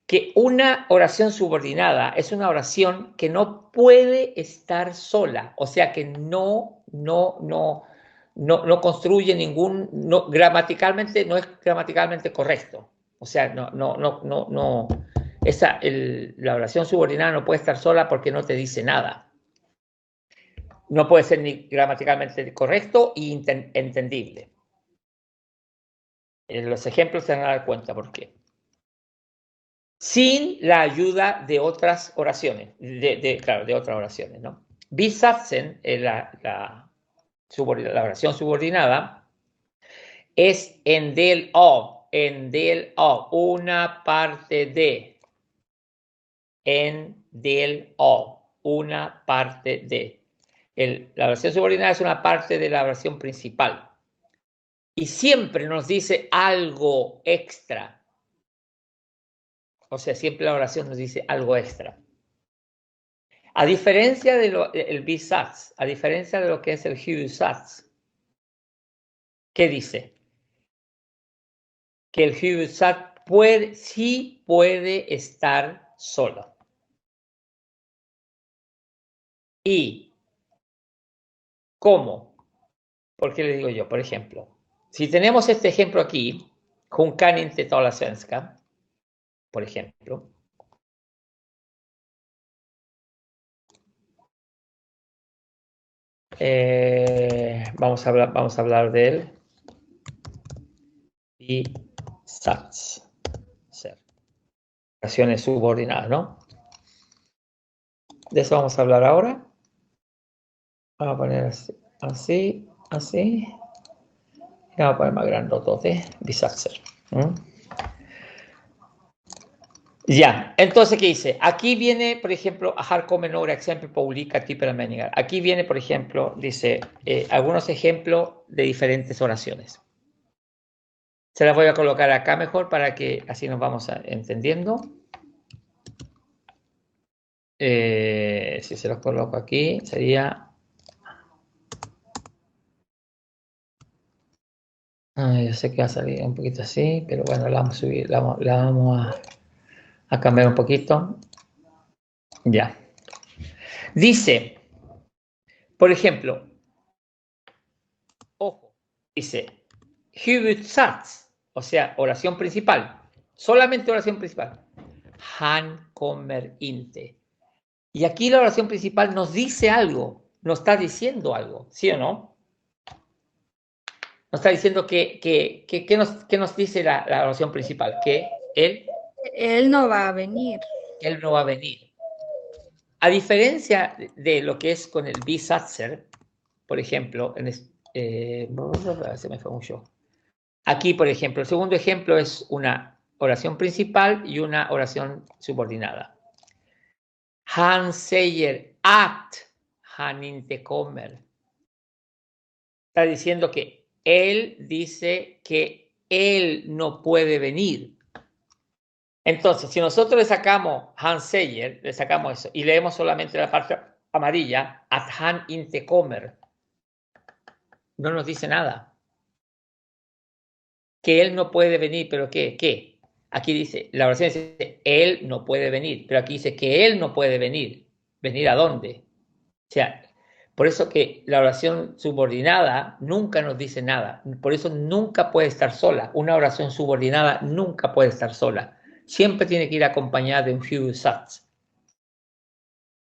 que una oración subordinada es una oración que no puede estar sola, o sea que no construye gramaticalmente, no es gramaticalmente correcto. O sea, la oración subordinada no puede estar sola porque no te dice nada. No puede ser ni gramaticalmente correcto y entendible. Los ejemplos se van a dar cuenta por qué. sin la ayuda de otras oraciones, claro, de otras oraciones, ¿no? Bisatzen, la oración subordinada, es en del o, una parte de, en del o, una parte de. La oración subordinada es una parte de la oración principal y siempre nos dice algo extra. O sea, siempre la oración nos dice algo extra. A diferencia del bisatz, a diferencia de lo que es el hibusatz, ¿qué dice? Que el hibusatz sí puede estar solo. ¿Y cómo? ¿Por qué le digo yo? Por ejemplo, si tenemos este ejemplo aquí, Hon kan inte tala svenska, por ejemplo. Vamos a hablar de él. Bisatz. Oraciones subordinadas, ¿no? De eso vamos a hablar ahora. Vamos a poner así. Y vamos a poner más grandote, bisatzer. Ya, entonces, ¿qué dice? Aquí viene, por ejemplo, Har kommer några exempel på olika typer av meningar. Aquí viene, por ejemplo, dice, algunos ejemplos de diferentes oraciones. Se las voy a colocar acá mejor para que así nos vamos entendiendo. Si se los coloco aquí, sería... yo sé que va a salir un poquito así, pero bueno, la vamos a subir, la vamos a cambiar un poquito. Ya. Dice, por ejemplo, ojo, dice, huvudsats, o sea, oración principal, solamente oración principal. Han kommer inte. Y aquí la oración principal nos dice algo, nos está diciendo algo, ¿sí o no? Nos está diciendo ¿qué nos dice la oración principal? Que
Él no va a venir.
Él no va a venir. A diferencia de lo que es con el bisatzer, por ejemplo, se me fue mucho. Aquí, por ejemplo, el segundo ejemplo es una oración principal y una oración subordinada. Han säger att han inte kommer. Está diciendo que él dice que él no puede venir. Entonces, si nosotros le sacamos Han säger, le sacamos eso y leemos solamente la parte amarilla, att han inte kommer, no nos dice nada. Que él no puede venir, pero ¿qué? Aquí dice, la oración dice, él no puede venir, pero aquí dice que él no puede venir. ¿Venir a dónde? O sea, por eso que la oración subordinada nunca nos dice nada. Por eso nunca puede estar sola. Una oración subordinada nunca puede estar sola. Siempre tiene que ir acompañada de un hibusatz.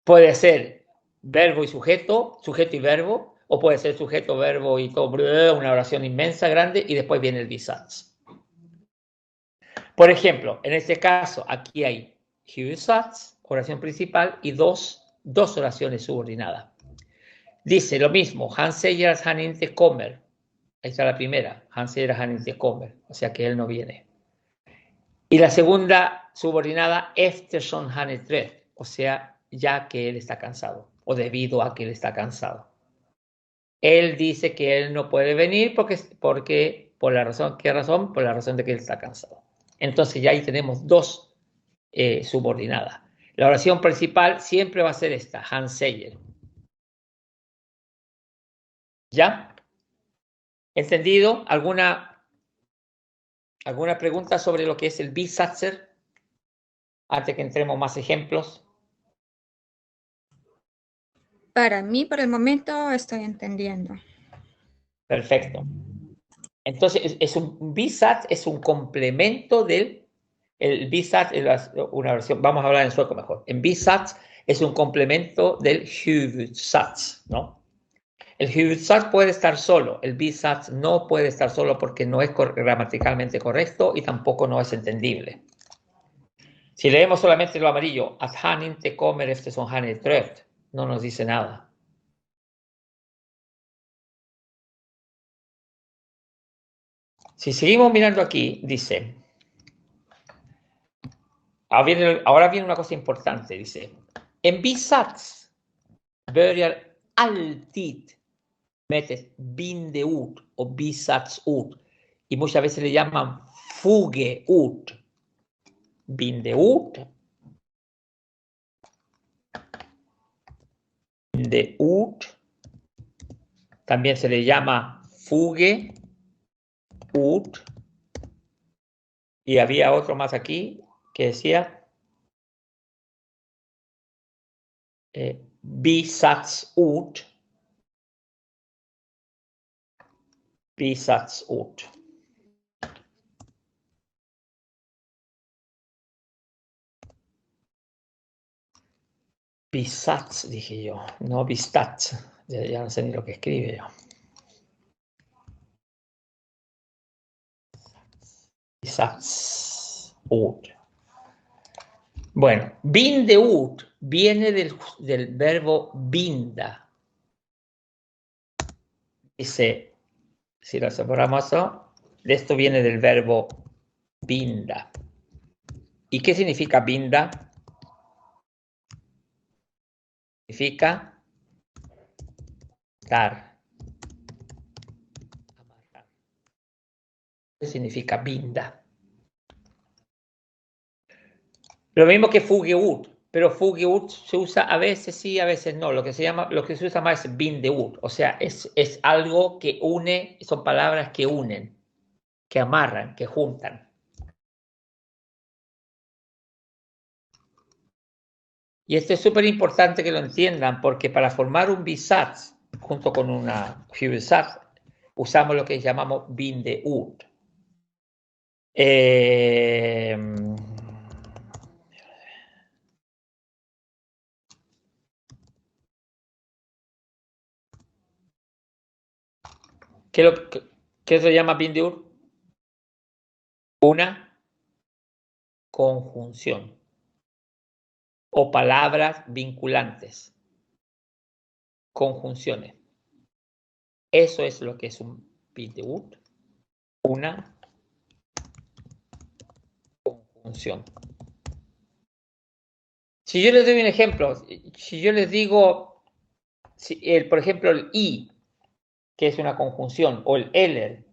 Puede ser verbo y sujeto y verbo, o puede ser sujeto, verbo y todo, una oración inmensa, grande, y después viene el bisatz. Por ejemplo, en este caso, aquí hay hibusatz, oración principal, y dos oraciones subordinadas. Dice lo mismo, Han säger han inte kommer. Ahí está la primera, Han säger han inte kommer, o sea que él no viene. Y la segunda subordinada, eftersom han är trött, o sea, ya que él está cansado, o debido a que él está cansado. Él dice que él no puede venir porque por la razón, ¿qué razón? Por la razón de que él está cansado. Entonces ya ahí tenemos dos subordinadas. La oración principal siempre va a ser esta, Han säger. ¿Ya? ¿Entendido? ¿Alguna pregunta sobre lo que es el bisatzer? Antes que entremos más ejemplos.
Para mí, por el momento, estoy entendiendo.
Perfecto. Entonces, un bisatz es un complemento del... El bisatz es una versión, vamos a hablar en sueco mejor. En bisatz es un complemento del huvudsatz, ¿no? El huvudsatz puede estar solo, el bisatz no puede estar solo porque no es gramaticalmente correcto y tampoco no es entendible. Si leemos solamente lo amarillo, att han inte kommer eftersom han är trött, no nos dice nada. Si seguimos mirando aquí, dice, ahora viene una cosa importante, dice, en bisats börjar alltid med ett bindeord o bisatsord y muchas veces le llaman fugeord. Bindeord, también se le llama fugeord, y había otro más aquí que decía bisatsord. Bisatsord. Bisats, dije yo, no bistats. Ya no sé ni lo que escribe yo. Bisatsord. Bueno, bindeord viene del verbo binda. Dice, si lo separamos, de esto viene del verbo binda. ¿Y qué significa binda? Significa dar. Amarrar. ¿Qué significa binda? Lo mismo que fugeord, pero fugeord se usa a veces sí, a veces no. Lo que se usa más es bindeord, o sea, es algo que une, son palabras que unen, que amarran, que juntan. Y esto es súper importante que lo entiendan, porque para formar un bisats junto con una huvudsats usamos lo que llamamos bindeord. ¿Qué se llama bindeord? Una conjunción o palabras vinculantes. Conjunciones. Eso es lo que es un bindeord. Una conjunción. Si yo les doy un ejemplo, si yo les digo, por ejemplo, el i, que es una conjunción, o el eller,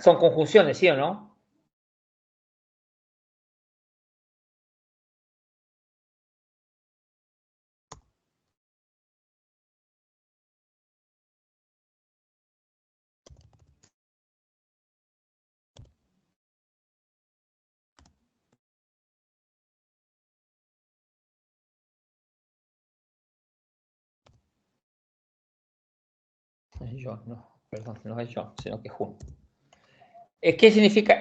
son conjunciones, ¿sí o no? Yo, no, perdón, no es yo, sino que Jun. ¿Qué significa?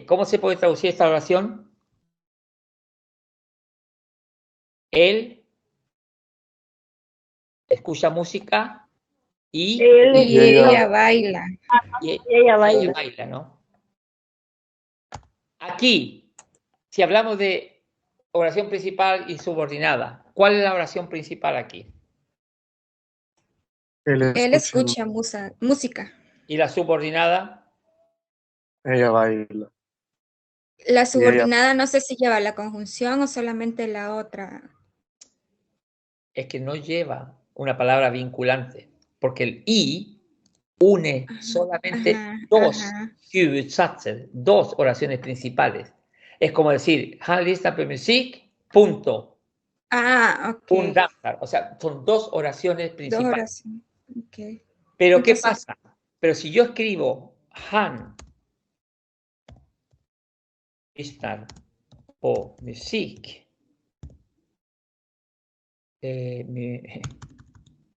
¿Cómo se puede traducir esta oración? Él escucha música y
ella baila.
Ella baila.
baila, ¿no? Aquí, si hablamos de oración principal y subordinada, ¿cuál es la oración principal aquí?
Él escucha música.
¿Y la subordinada?
Ella baila.
La subordinada no sé si lleva la conjunción o solamente la otra.
Es que no lleva una palabra vinculante, porque el i une solamente dos huvudsatser, dos oraciones principales. Es como decir, han lyssnat på musik, punto.
Ok.
Un dansar. O sea, son dos oraciones principales.
Dos oraciones. Okay.
Pero
Entonces,
¿qué pasa? Pero si yo escribo han lyssnar på musik,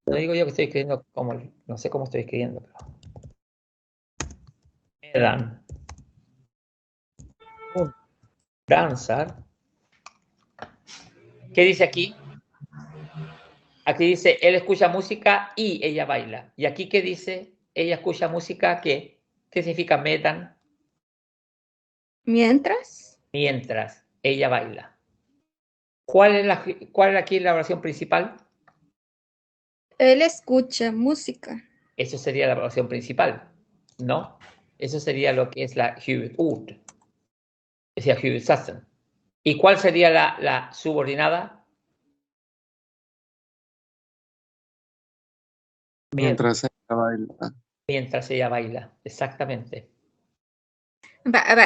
no digo yo que estoy escribiendo como, no sé cómo estoy escribiendo, pero me dan un danzar. ¿Qué dice aquí? Aquí dice, él escucha música y ella baila. ¿Y aquí qué dice? Ella escucha música, ¿qué? ¿Qué significa medan?
Mientras,
Mientras ella baila. ¿Cuál es aquí la oración principal?
él escucha música.
Eso sería la oración principal, ¿no? Eso sería lo que es la huvudord. Es decir, huvudsatsen. ¿Y cuál sería la subordinada?
Mientras ella baila.
Mientras ella baila, exactamente.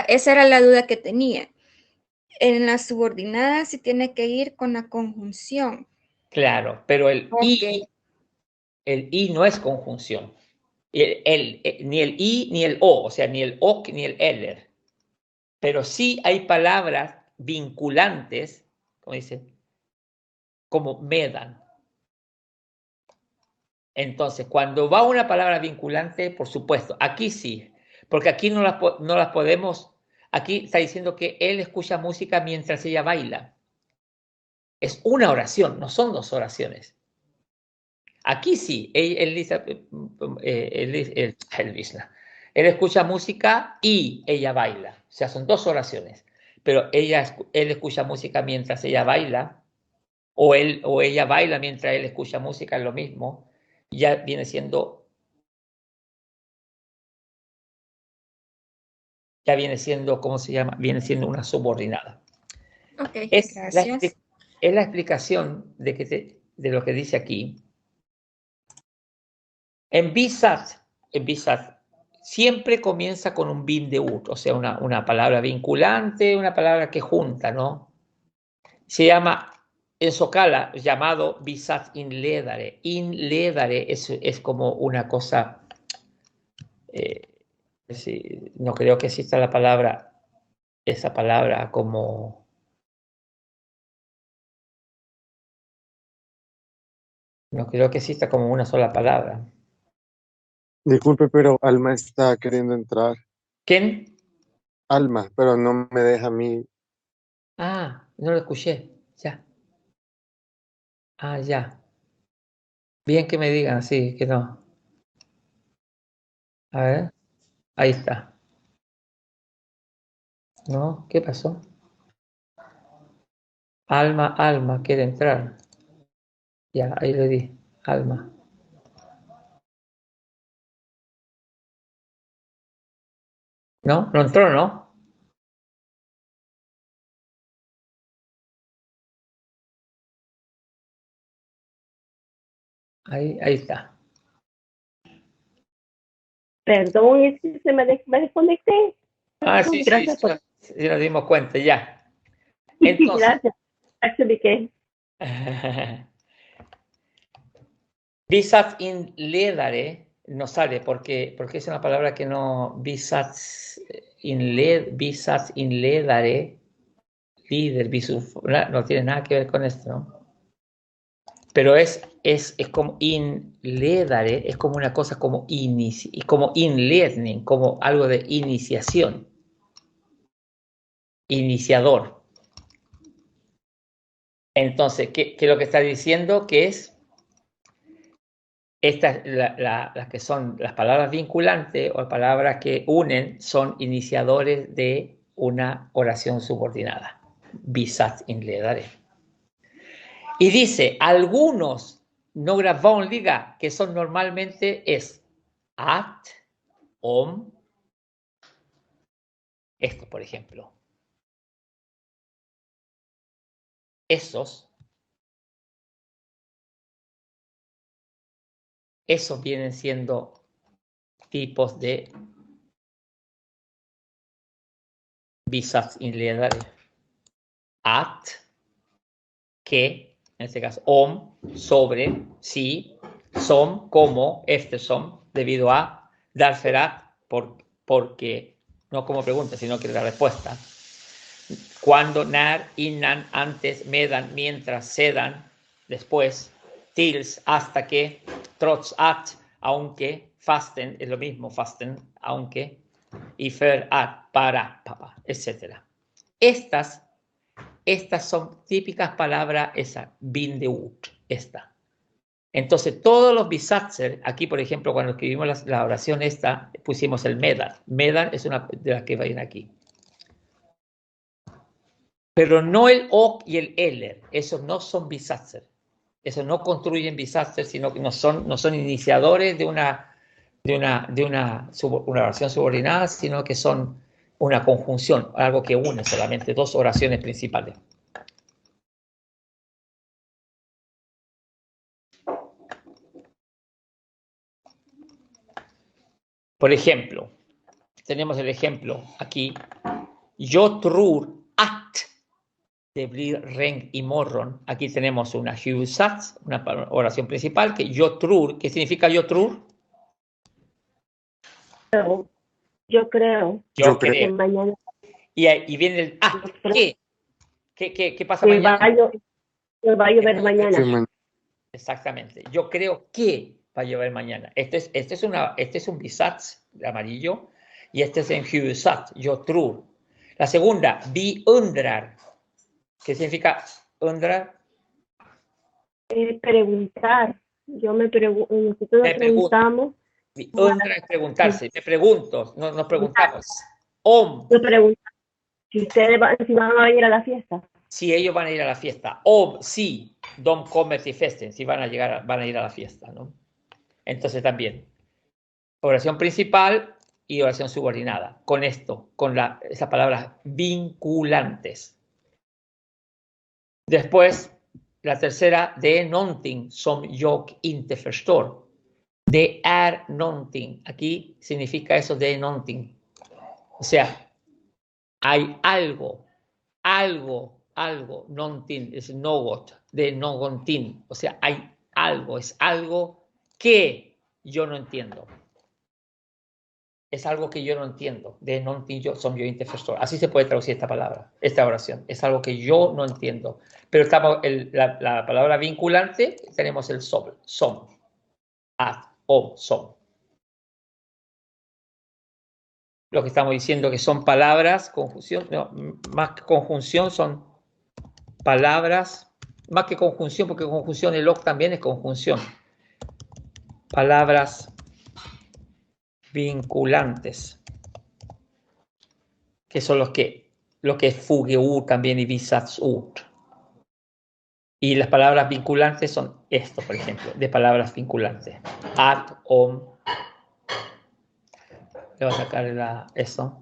Esa era la duda que tenía. En la subordinada sí tiene que ir con la conjunción.
Claro, pero el
Ok.
I no es conjunción. Ni el I ni el O, o sea, ni el OK ni el ELER. Pero sí hay palabras vinculantes, como dicen, como medan. Entonces, cuando va una palabra vinculante, por supuesto, aquí sí, porque aquí no las podemos, aquí está diciendo que él escucha música mientras ella baila. Es una oración, no son dos oraciones. Aquí sí, él dice, él escucha música y ella baila, o sea, son dos oraciones, pero él escucha música mientras ella baila, o ella baila mientras él escucha música, es lo mismo, ya viene siendo, ¿cómo se llama? Viene siendo una subordinada.
Ok,
Es
gracias.
la explicación de lo que dice aquí. En Bisat siempre comienza con un bin de ut, o sea, una palabra vinculante, una palabra que junta, ¿no? Se llama, en Sokala, llamado Bisat inledare. Inledare es como una cosa, no creo que exista esa palabra como, no creo que exista como una sola palabra.
Disculpe, pero Alma está queriendo entrar.
¿Quién?
Alma, pero no me deja a mí.
Ah, no lo escuché, ya. Ah, ya. Bien que me digan, sí, que no. A ver, ahí está. ¿No? ¿Qué pasó? Alma, quiere entrar. Ya, ahí le di. Alma. ¿No? ¿No entró, no? Ahí está.
Perdón, es que me desconecté.
Ah,
Perdón,
sí,
gracias por...
sí, nos dimos cuenta, ya.
Sí,
Entonces,
gracias. Actually, que
Bisat in ledare no sale porque es una palabra que no. Bisat in ledare, líder, no tiene nada que ver con esto, ¿no? Pero es como inledare, es como una cosa como como inledning, como algo de iniciación, iniciador. Entonces, ¿qué es lo que está diciendo? Que es estas, las que son las palabras vinculantes o palabras que unen, son iniciadores de una oración subordinada. Bisat inledare. Y dice, algunos no vanliga, que son normalmente es at, om, esto por ejemplo. Esos vienen siendo tipos de Bisat inledare. At, que, en este caso, om, sobre, sí, som, como, eftersom, debido a, darferat, porque, no como pregunta, sino que la respuesta. Cuando, nar, innan, antes, medan, mientras, sedan, después, tils, hasta que, trots, at, aunque, fasten, es lo mismo, fasten, aunque, y fer, at, para, papá, etc. Estas son típicas palabras, esa, bin de ut, esta. Entonces, todos los bisatzer, aquí por ejemplo, cuando escribimos la oración esta, pusimos el medan. Medan es una de las que viene aquí. Pero no el ok y el eller. Esos no son bisatzer. Esos no construyen bisatzer, sino que no son iniciadores de una oración subordinada, sino que son una conjunción, algo que une solamente dos oraciones principales. Por ejemplo, tenemos el ejemplo aquí. Yo tror at det blir regn i morgon. Aquí tenemos una huvudsats, una oración principal, que yo tror. ¿Qué significa yo tror?
Yo creo
Yo
que
creo.
mañana
Y viene el at.
Yo creo
¿Qué pasa
que
mañana?
va a llover mañana.
Sí,
Exactamente. Yo creo que va a llover mañana. Este es un bisats de amarillo y este es en huvudsats, yo tror. La segunda, vi undrar. ¿Qué significa undrar?
Preguntar. Nosotros nos preguntamos.
Vi undrar es preguntarse. Me pregunto, nos preguntamos. Om,
Yo pregunto si si van a ir a la fiesta.
si ellos van a ir a la fiesta. Om, si, dom kommer till festen, si van a ir a la fiesta, ¿no? Entonces también, oración principal y oración subordinada. Con esto, con esas palabras vinculantes. Después, la tercera, det är någonting som jag inte förstår. Det är någonting. Aquí significa eso, det är någonting. O sea, hay algo, någonting, es något, de någonting. O sea, hay algo, es algo que yo no entiendo. Es algo que yo no entiendo. De någonting som jag inte förstår. Así se puede traducir esta palabra, esta oración. Es algo que yo no entiendo. Pero estamos la palabra vinculante, tenemos el som. At, o, som. Lo que estamos diciendo que son palabras, conjunción, no, más que conjunción son palabras, más que conjunción, porque conjunción, el ok también es conjunción. Palabras vinculantes, que son lo que es fugeur también y bisatsord. Y las palabras vinculantes son esto, por ejemplo, de palabras vinculantes. At, om. Le voy a sacar eso.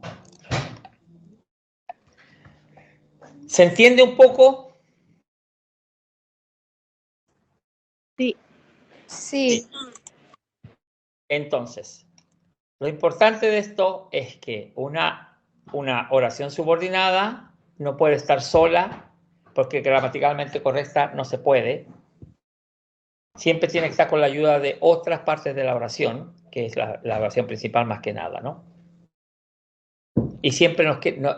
¿Se entiende un poco?
Sí.
Sí.
Entonces, lo importante de esto es que una oración subordinada no puede estar sola, porque gramaticalmente correcta no se puede. Siempre tiene que estar con la ayuda de otras partes de la oración, que es la oración principal más que nada, ¿no? Y siempre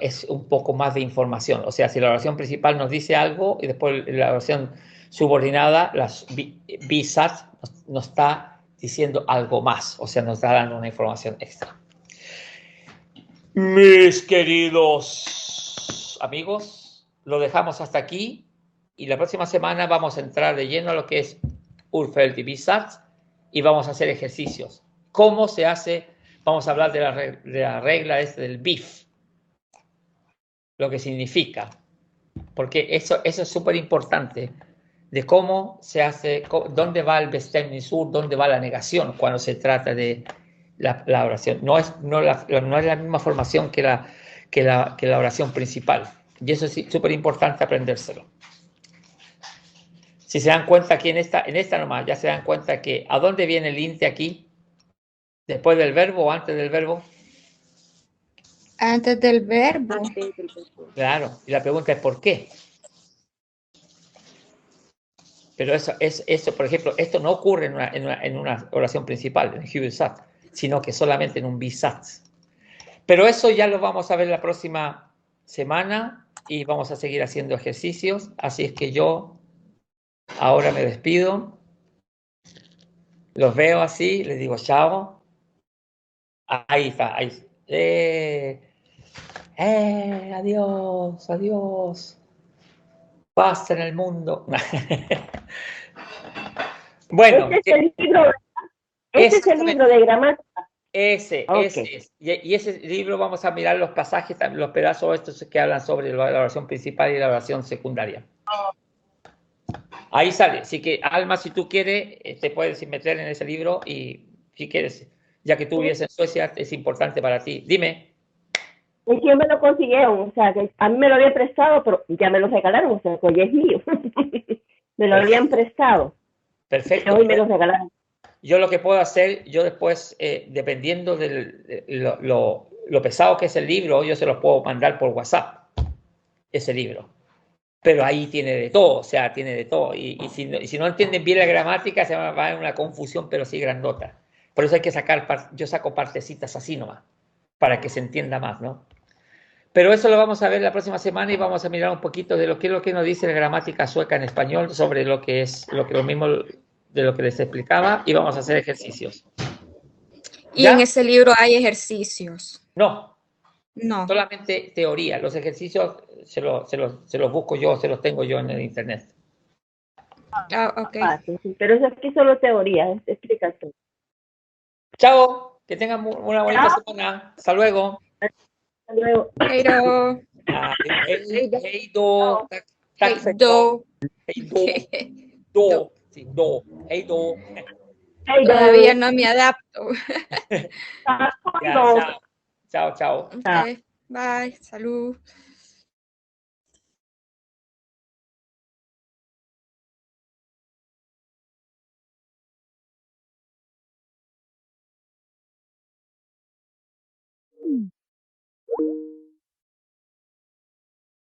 es un poco más de información. O sea, si la oración principal nos dice algo y después la oración subordinada, las bisats, nos está diciendo algo más. O sea, nos está dando una información extra. Mis queridos amigos, lo dejamos hasta aquí. Y la próxima semana vamos a entrar de lleno a lo que es Urfeld y bisats y vamos a hacer ejercicios. ¿Cómo se hace? Vamos a hablar de la regla del BIF, lo que significa, porque eso es súper importante, de cómo se hace, dónde va el Bestemnisur, dónde va la negación cuando se trata de la oración. No es la misma formación que la oración principal, y eso es súper importante aprendérselo. Si se dan cuenta aquí en esta nomás, ya se dan cuenta que ¿a dónde viene el inte aquí? ¿Después del verbo o antes del verbo?
Antes del verbo.
Claro, y la pregunta es ¿por qué? Pero eso, por ejemplo, esto no ocurre en una oración principal, en huvudsats, sino que solamente en un bisats. Pero eso ya lo vamos a ver la próxima semana y vamos a seguir haciendo ejercicios. Así es que yo ahora me despido. Los veo así, les digo chao. Ahí está, ahí. Adiós. Paz en el mundo. Bueno.
Este es el libro de gramática.
Ese
Ok.
es. Y ese libro vamos a mirar los pasajes, los pedazos estos que hablan sobre la oración principal y la oración secundaria. Ahí sale. Así que, Alma, si tú quieres, te puedes meter en ese libro y si quieres, ya que tú vives en Suecia, es importante para ti. Dime.
¿Y quién me lo consiguieron? O sea, que a mí me lo habían prestado, pero ya me lo regalaron, o sea, que ya es mío. Me lo habían
Perfecto.
prestado,
Perfecto.
pero hoy me lo regalaron.
Yo lo que puedo hacer, yo después, dependiendo de lo pesado que es el libro, yo se los puedo mandar por WhatsApp, ese libro. Pero ahí tiene de todo, o sea, tiene de todo. Y si no entienden bien la gramática, se va a una confusión, pero sí grandota. Por eso hay que sacar, yo saco partecitas así nomás, para que se entienda más, ¿no? Pero eso lo vamos a ver la próxima semana y vamos a mirar un poquito de lo que nos dice la gramática sueca en español sobre lo que es lo mismo de lo que les explicaba y vamos a hacer ejercicios.
Y en
¿Ya?
ese libro hay ejercicios.
No,
No.
solamente teoría. Los ejercicios se los busco yo, se los tengo yo en el internet.
Ah, ok.
Fácil, sí, pero eso aquí solo teoría, explica todo.
Chao, que tengan una bonita
Chao,
semana. Hasta luego.
hasta luego.
Pero,
Hej, hej då. Tack, tack
hey,
för idag.
do.
Hej då. Då. Sí, då. Hej då.
Hey,
Todavía no me adapto.
Ya,
no.
chao. Chao, chao.
Ok, bye, salud.